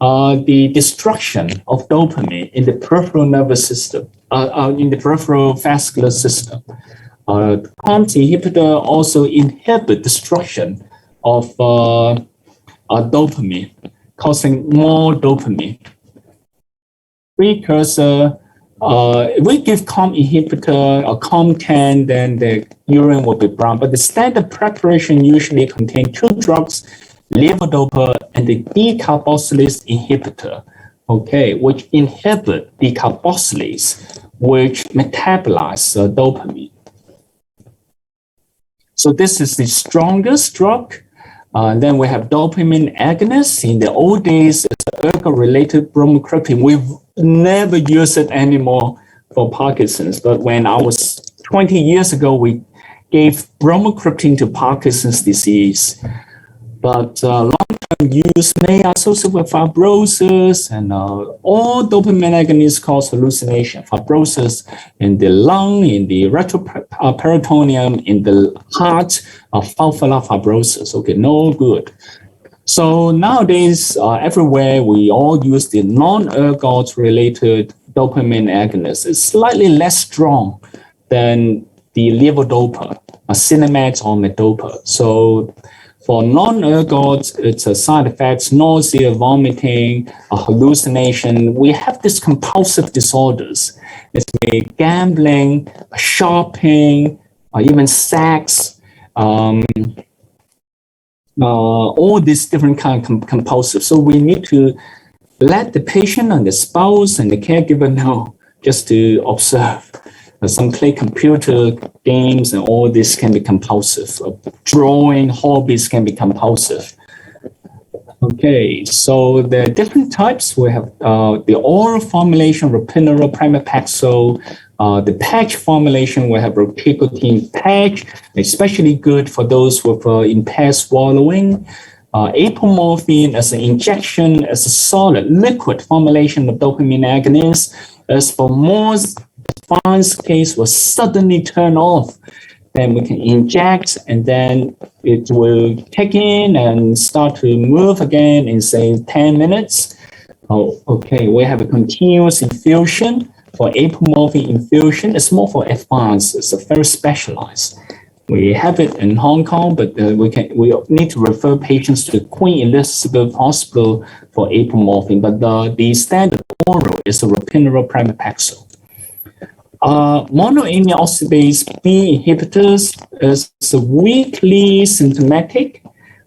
S1: the destruction of dopamine in the peripheral nervous system, in the peripheral vascular system. COMT inhibitor also inhibit destruction of dopamine, causing more dopamine. Precursor, if we give COMT inhibitor or COMT10, then the urine will be brown. But the standard preparation usually contains 2 drugs, levodopa and the decarbosylase inhibitor, okay, which inhibit decarbosylase, which metabolize dopamine. So this is the strongest drug. Then we have dopamine agonists. In the old days, it's ergot-related bromocriptine. We've never used it anymore for Parkinson's. But when I was 20 years ago, we gave bromocriptine to Parkinson's disease. But long-term use may associate with fibrosis, and all dopamine agonists cause hallucination. Fibrosis in the lung, in the retroperitoneum, in the heart, valvular fibrosis. Okay, no good. So nowadays, everywhere we all use the non-ergot-related dopamine agonists. It's slightly less strong than the levodopa, Cinemax or Medopa. So For non-ergot, it's a side effects, nausea, vomiting, hallucination. We have these compulsive disorders. It's gambling, shopping, even sex, all these different kind of compulsive. So we need to let the patient and the spouse and the caregiver know just to observe. Some play computer games and all this can be compulsive. Drawing hobbies can be compulsive. Okay, so there are different types. We have the oral formulation, ropinirole, pramipexole. The patch formulation, we have ropicotin patch, especially good for those with impaired swallowing. Apomorphine as an injection, as a solid liquid formulation of dopamine agonist. As for more advanced case will suddenly turn off, then we can inject and then it will kick in and start to move again in say 10 minutes. Oh, okay, we have a continuous infusion for apomorphine infusion. It's more for advanced, it's a very specialized. We have it in Hong Kong, but we need to refer patients to Queen Elizabeth Hospital for apomorphine. But the standard oral is the ropinirole pramipexole. Monoamine oxidase B inhibitors is a weakly symptomatic,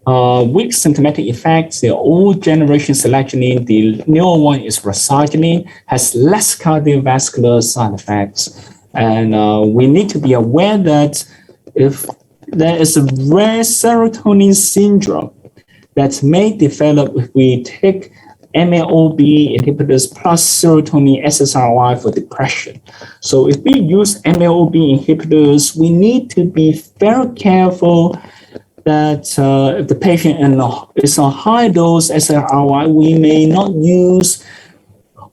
S1: weak symptomatic effects. The old generation seleginine, the newer one is rasaginine, has less cardiovascular side effects. And we need to be aware that if there is a rare serotonin syndrome that may develop if we take MAOB inhibitors plus serotonin SSRI for depression. So if we use MAOB inhibitors, we need to be very careful that if the patient is on high dose SSRI, we may not use,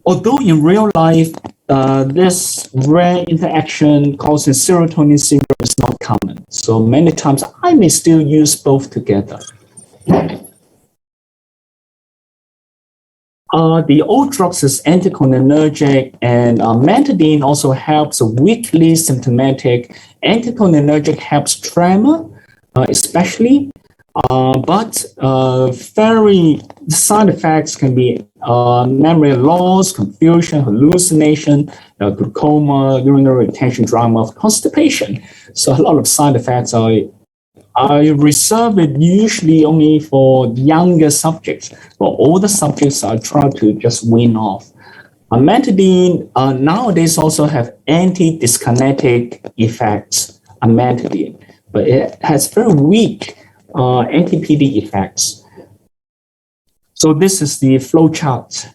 S1: although in real life, this rare interaction causing serotonin syndrome is not common. So many times I may still use both together. The old drugs is anticholinergic, and metadine also helps weakly symptomatic. Anticholinergic helps tremor, especially, but very side effects can be memory loss, confusion, hallucination, glaucoma, urinary retention, dry mouth, constipation. So a lot of side effects I reserve it usually only for younger subjects. For older subjects, I try to just wean off. Amantadine nowadays also have anti-dyskinetic effects, amantadine, but it has very weak anti-PD effects. So this is the flow chart.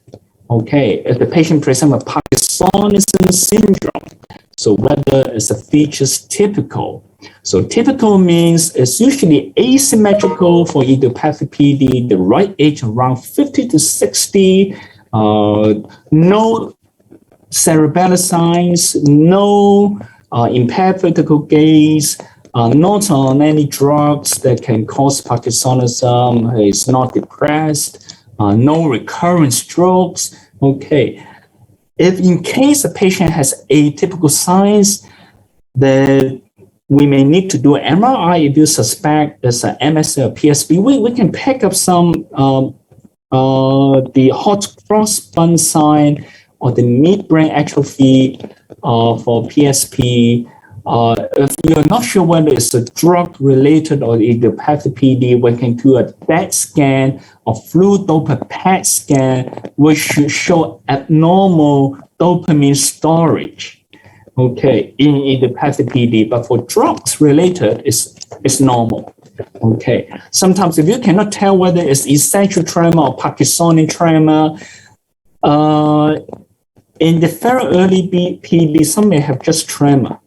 S1: Okay, if the patient presents with Parkinsonism syndrome, so whether it's a features typical. So typical means it's usually asymmetrical for idiopathic PD, the right age around 50 to 60, no cerebellar signs, no impaired vertical gaze, not on any drugs that can cause Parkinsonism, is not depressed, no recurrent strokes. Okay. If in case a patient has atypical signs, then we may need to do an MRI if you suspect there's an MSA or PSP. We can pick up some the hot cross-bun sign or the midbrain atrophy for PSP. If you're not sure whether it's a drug-related or idiopathic PD, we can do a DET scan or fluid Doppler PET scan, which should show abnormal dopamine storage. Okay, in idiopathic PD, but for drugs related, it's normal. Okay, sometimes if you cannot tell whether it's essential tremor or Parkinsonian tremor, in the very early PD, some may have just tremor.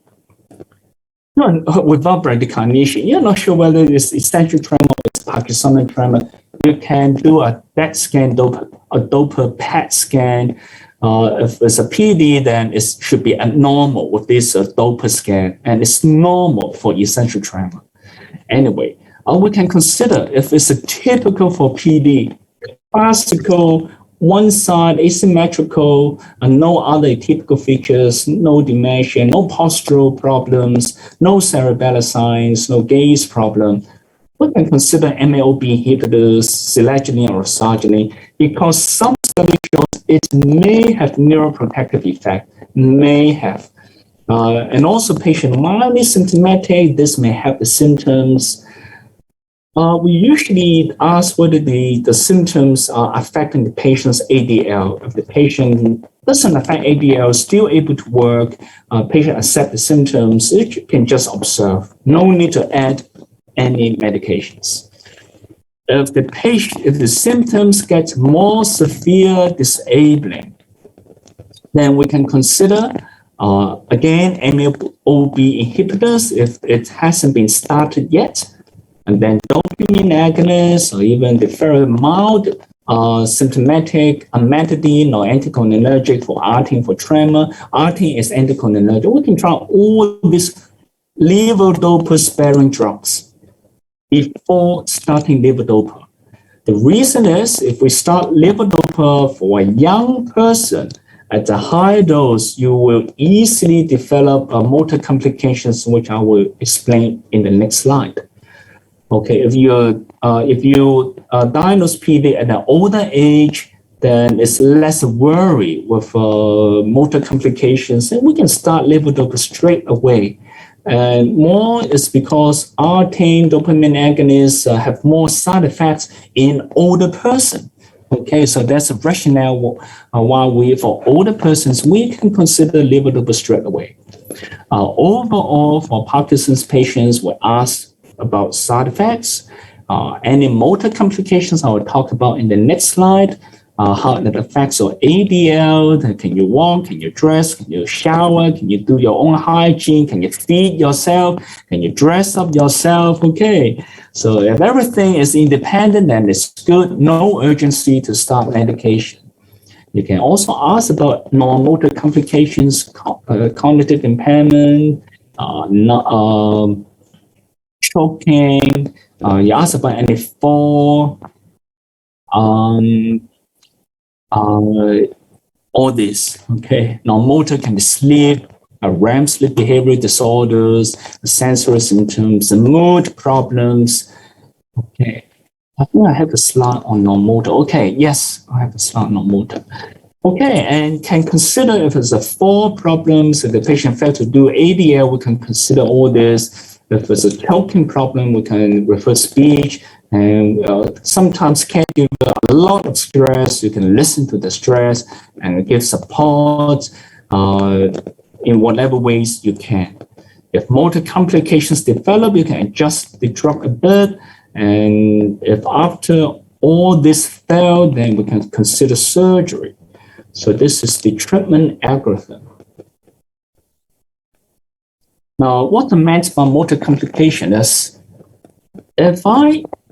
S1: Without bradykinesia, you're not sure whether it's essential tremor or it's Parkinsonian tremor. You can do a DET scan, a Doppler PET scan. If it's a PD, then it should be abnormal with this Doppler scan, and it's normal for essential tremor. Anyway, we can consider if it's a typical for PD, classical, one side asymmetrical, and no other atypical features, no dementia, no postural problems, no cerebellar signs, no gaze problem. we can consider MAOB inhibitors, selegiline or sargine, because some studies show it may have neuroprotective effect, may have. And also patient mildly symptomatic, this may have the symptoms. We usually ask whether the symptoms are affecting the patient's ADL. If the patient doesn't affect ADL, still able to work, patient accept the symptoms, it can just observe. No need to add any medications. If the symptoms get more severe, disabling, then we can consider again MAOB inhibitors if it hasn't been started yet. And then dopamine agonists, or even the very mild symptomatic amantadine or anticholinergic for arting, for tremor. Arting is anticholinergic. We can try all these levodopa-sparing drugs before starting levodopa. The reason is if we start levodopa for a young person at a high dose, you will easily develop motor complications, which I will explain in the next slide. Okay, if you diagnose PD at an older age, then it's less worry with motor complications, and we can start levodopa straight away. And more is because artane dopamine agonists have more side effects in older person. Okay, so that's a rationale why for older persons, we can consider levodopa straight away. Overall, for Parkinson's patients, we ask about side effects, any motor complications I will talk about in the next slide, how it affects your ADL, can you walk, can you dress, can you shower, can you do your own hygiene, can you feed yourself, can you dress up yourself, okay. So if everything is independent and it's good, no urgency to start medication. You can also ask about non-motor complications, cognitive impairment, choking, you ask about any fall, all this, okay. Non-motor can be sleep, REM sleep behavior disorders, sensory symptoms, mood problems. Okay, I think I have a slide on non-motor. Okay, yes, I have a slide on non-motor. Okay, and can consider if it's a fall problems, if the patient failed to do ADL, we can consider all this. If it's a choking problem, we can refer speech, and sometimes caregiver a lot of stress, you can listen to the stress and give support in whatever ways you can. If motor complications develop, you can adjust the drug a bit, and if after all this failed, then we can consider surgery. So this is the treatment algorithm. Now, what I meant by motor complication is, if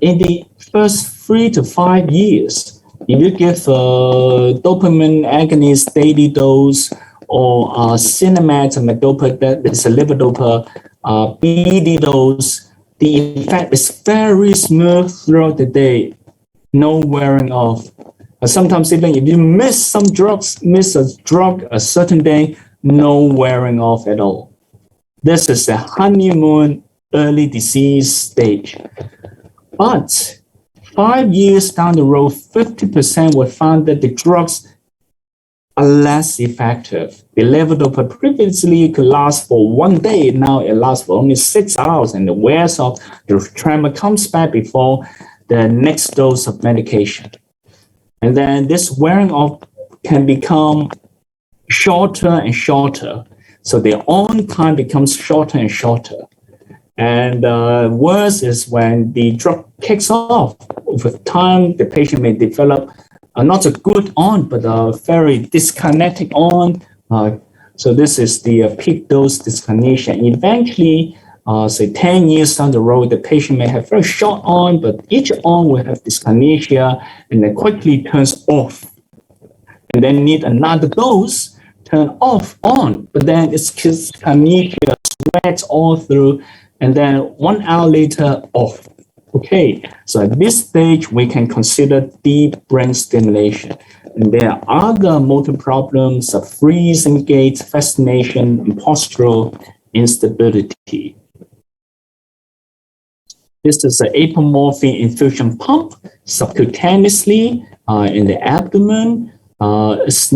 S1: in the first 3 to 5 years, if you give dopamine agonist daily dose or cinemat medopa, that is a levodopa BD dose, the effect is very smooth throughout the day, no wearing off. Sometimes even if you miss a drug a certain day, no wearing off at all. This is the honeymoon early disease stage. But 5 years down the road, 50% will find that the drugs are less effective. The levodopa previously could last for 1 day, now it lasts for only 6 hours, and the wears off, the tremor comes back before the next dose of medication. And then this wearing off can become shorter and shorter. So the on time becomes shorter and shorter. And worse is when the drug kicks off. With time, the patient may develop not a good on, but a very dyskinetic on. So this is the peak dose dyskinesia. Eventually, say 10 years down the road, the patient may have very short on, but each on will have dyskinesia and then quickly turns off. And then need another dose, turn off on, but then it's dyskinesia, sweats all through, and then 1 hour later, off. Okay, so at this stage, we can consider deep brain stimulation. And there are other motor problems of freezing gait, fascination, and postural instability. This is an apomorphine infusion pump subcutaneously in the abdomen. It's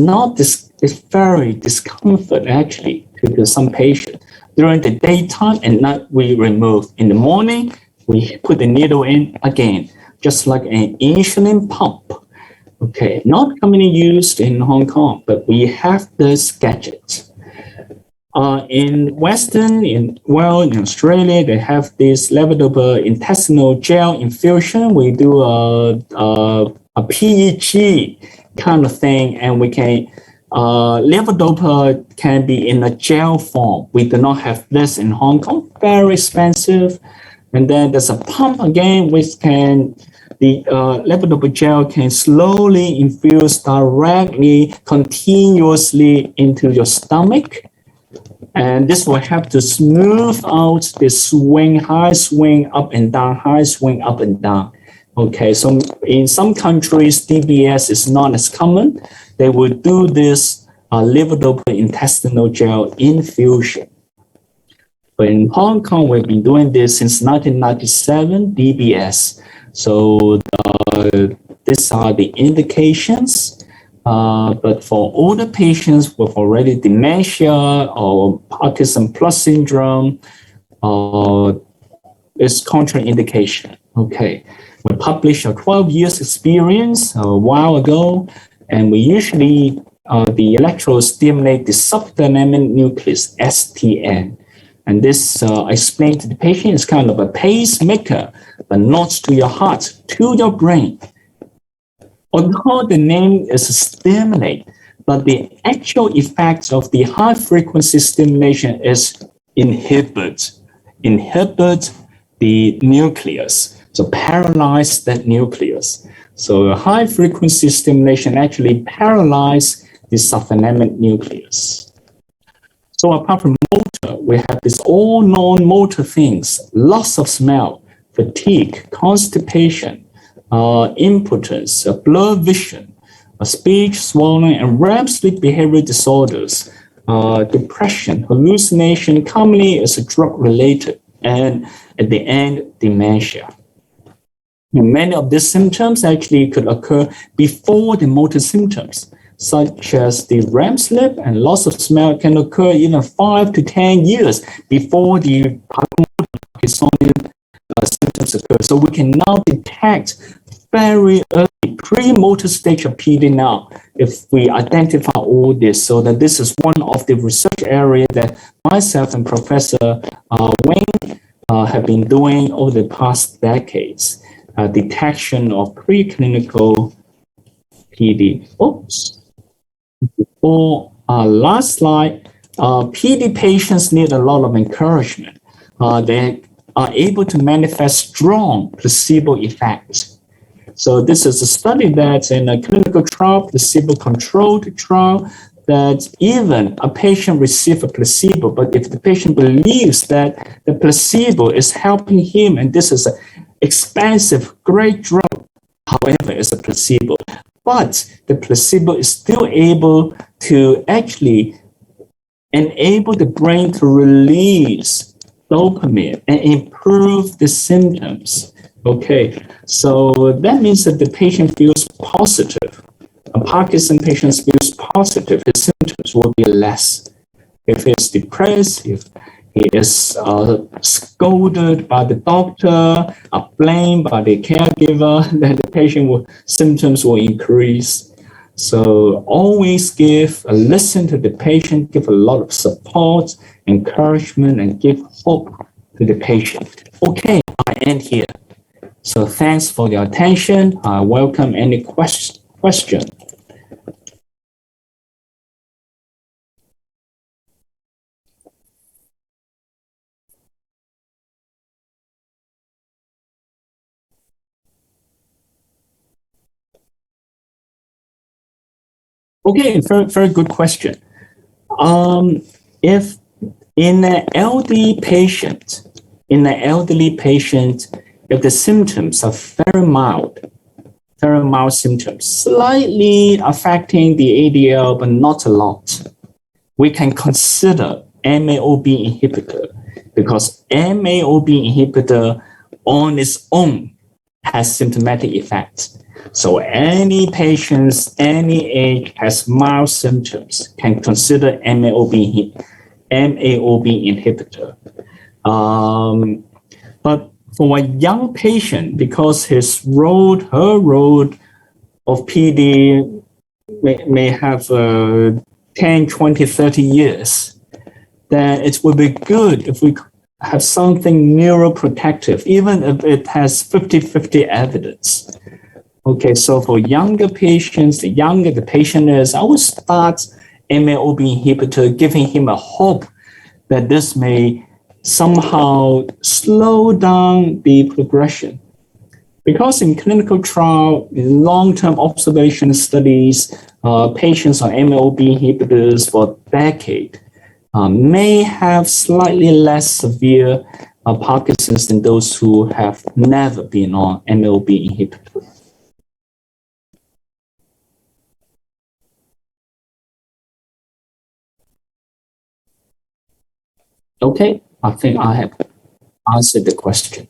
S1: very discomfort actually to some patients. During the daytime and night, we remove. In the morning, we put the needle in again, just like an insulin pump. Okay, not commonly used in Hong Kong, but we have this gadget. In Australia, they have this levodopa intestinal gel infusion. We do a PEG kind of thing, and we can levodopa can be in a gel form. We do not have this in Hong Kong. Very expensive. And then there's a pump again, which can the levodopa gel can slowly infuse directly, continuously into your stomach. And this will help to smooth out the swing, high swing up and down, high swing up and down. Okay, so in some countries, DBS is not as common. They will do this levodopa intestinal gel infusion. But in Hong Kong, we've been doing this since 1997, DBS. So these are the indications. But for older patients with already dementia or Parkinson plus syndrome, it's contraindication. Okay, we published a 12 years experience a while ago, and we usually the electrodes stimulate the subthalamic nucleus, STN. And this, I explained to the patient, is kind of a pacemaker, but not to your heart, to your brain. Although the name is stimulate, but the actual effects of the high frequency stimulation is inhibit the nucleus, so paralyze that nucleus. So high frequency stimulation actually paralyzes the subthalamic nucleus. So apart from motor, we have this all non-motor things, loss of smell, fatigue, constipation, impotence, blurred vision, speech, swallowing, and REM sleep behavior disorders, depression, hallucination, commonly is drug-related, and at the end, dementia. And many of these symptoms actually could occur before the motor symptoms, such as the REM sleep and loss of smell can occur even 5 to 10 years before the Parkinsonian symptoms occur. So we can now detect very early pre-motor stage of PD now if we identify all this. So that this is one of the research areas that myself and Professor Wayne have been doing over the past decades. Detection of preclinical PD. Oops. For our last slide, PD patients need a lot of encouragement. They are able to manifest strong placebo effects. So this is a study that's in a clinical trial, placebo-controlled trial, that even a patient receives a placebo, but if the patient believes that the placebo is helping him, and this is an expensive, great drug, however, it's a placebo, but the placebo is still able to actually enable the brain to release dopamine and improve the symptoms. Okay, so that means that the patient feels positive. A Parkinson patient feels positive, his symptoms will be less. If he's depressed, if he is scolded by the doctor, blamed by the caregiver, then the symptoms will increase. So always listen to the patient, give a lot of support, encouragement, and give hope to the patient. Okay, I end here. So thanks for your attention. I welcome any question. Okay, very good question. If in an elderly patient, if the symptoms are very mild symptoms, slightly affecting the ADL, but not a lot, we can consider MAOB inhibitor, because MAOB inhibitor on its own has symptomatic effects. So any patients, any age has mild symptoms can consider MAOB inhibitor. But for a young patient, because her road of PD may have 10, 20, 30 years, then it would be good if we have something neuroprotective, even if it has 50-50 evidence. Okay, so for younger patients, the younger the patient is, I would start MAOB inhibitor, giving him a hope that this may somehow slow down the progression. Because in clinical trial, in long-term observation studies, patients on MAOB inhibitors for a decade may have slightly less severe Parkinson's than those who have never been on MAOB inhibitor. Okay, I think I have answered the question.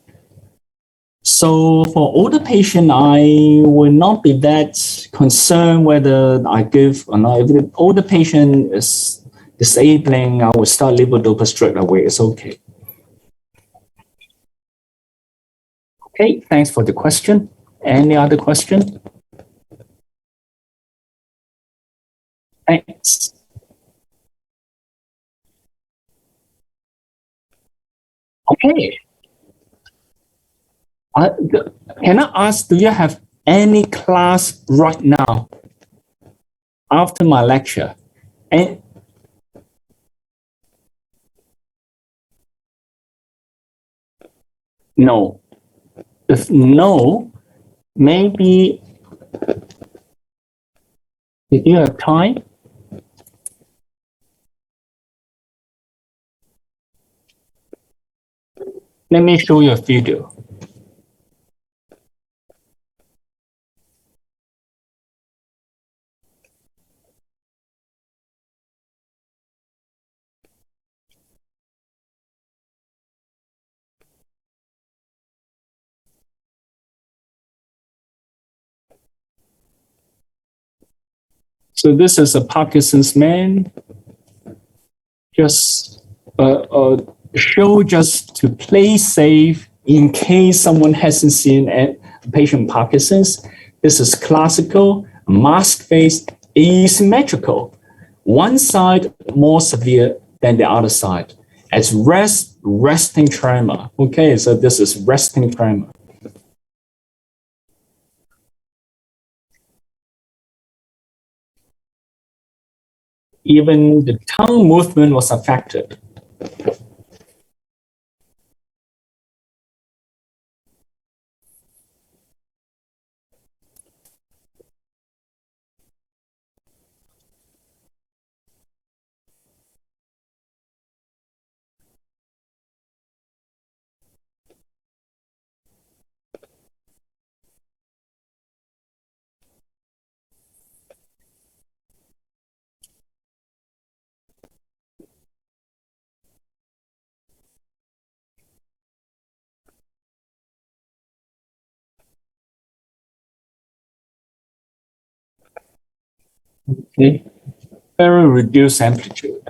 S1: So for older patient, I will not be that concerned whether I give or not. If the older patient is disabling, I will start levodopa straight away. It's okay. Okay, thanks for the question. Any other question? Thanks. Okay. Can I ask, do you have any class right now after my lecture? And no. If no, maybe if you have time, let me show you a video. So this is a Parkinson's man, just show just to play safe in case someone hasn't seen a patient with Parkinson's. This is classical, mask face, asymmetrical. One side more severe than the other side. It's resting tremor. Okay, so this is resting tremor. Even the tongue movement was affected. Okay, very reduced amplitude.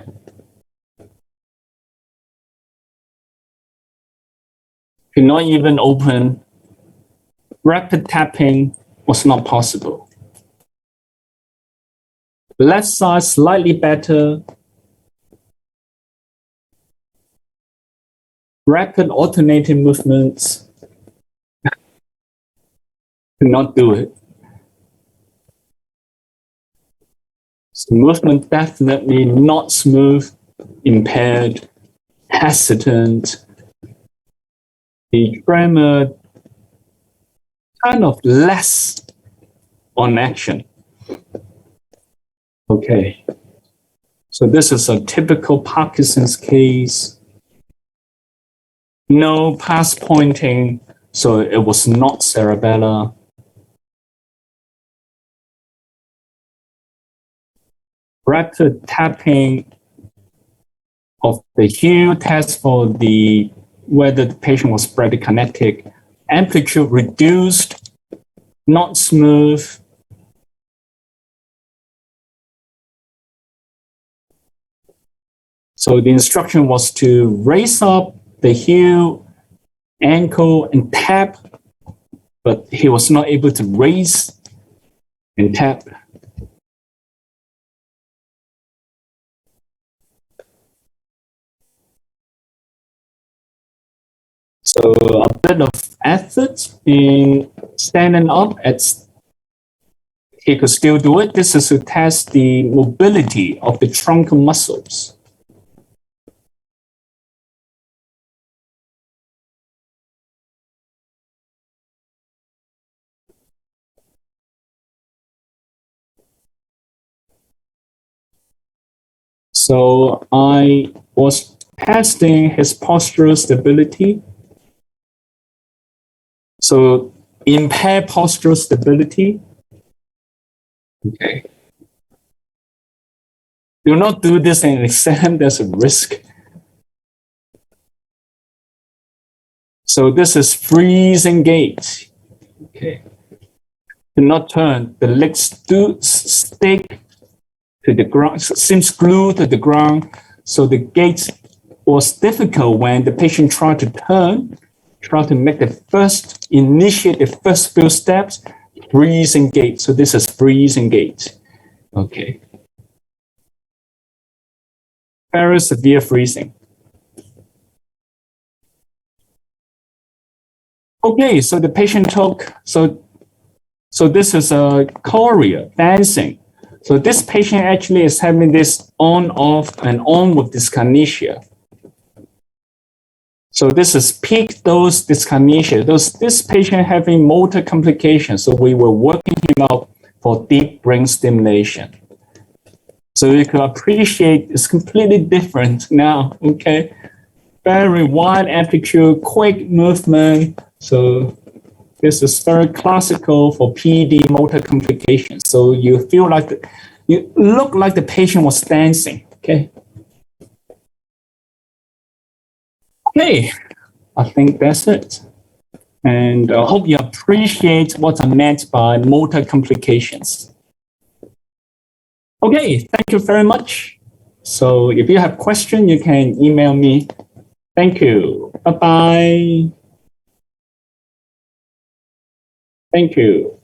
S1: Could not even open. Rapid tapping was not possible. Left side slightly better. Rapid alternating movements. Could not do it. So movement definitely not smooth, impaired, hesitant. The tremor kind of less on action. Okay. So this is a typical Parkinson's case. No pass pointing, so it was not cerebellar. Rapid tapping of the hue test for whether the patient was bradykinetic amplitude reduced, not smooth. So the instruction was to raise up the heel, ankle, and tap, but he was not able to raise and tap. So a bit of effort in standing up, he could still do it. This is to test the mobility of the trunk muscles. So I was testing his postural stability. So impaired postural stability. Okay. Do not do this in an exam, there's a risk. So this is freezing gait. Okay. Do not turn. The legs do stick to the ground, seems glued to the ground. So the gait was difficult when the patient tried to turn, tried to initiate the first few steps, freezing gait. So this is freezing gait. Okay. Very severe freezing. Okay, so the patient took, so this is a chorea, dancing. So this patient actually is having this on-off and on with dyskinesia. So this is peak dose dyskinesia. This patient having motor complications. So we were working him out for deep brain stimulation. So you can appreciate it's completely different now, okay? Very wide amplitude, quick movement. So this is very classical for PD motor complications. So you feel like, you look like the patient was dancing, okay? Okay, I think that's it. And I hope you appreciate what I meant by motor complications. Okay, thank you very much. So if you have questions, you can email me. Thank you. Bye-bye. Thank you.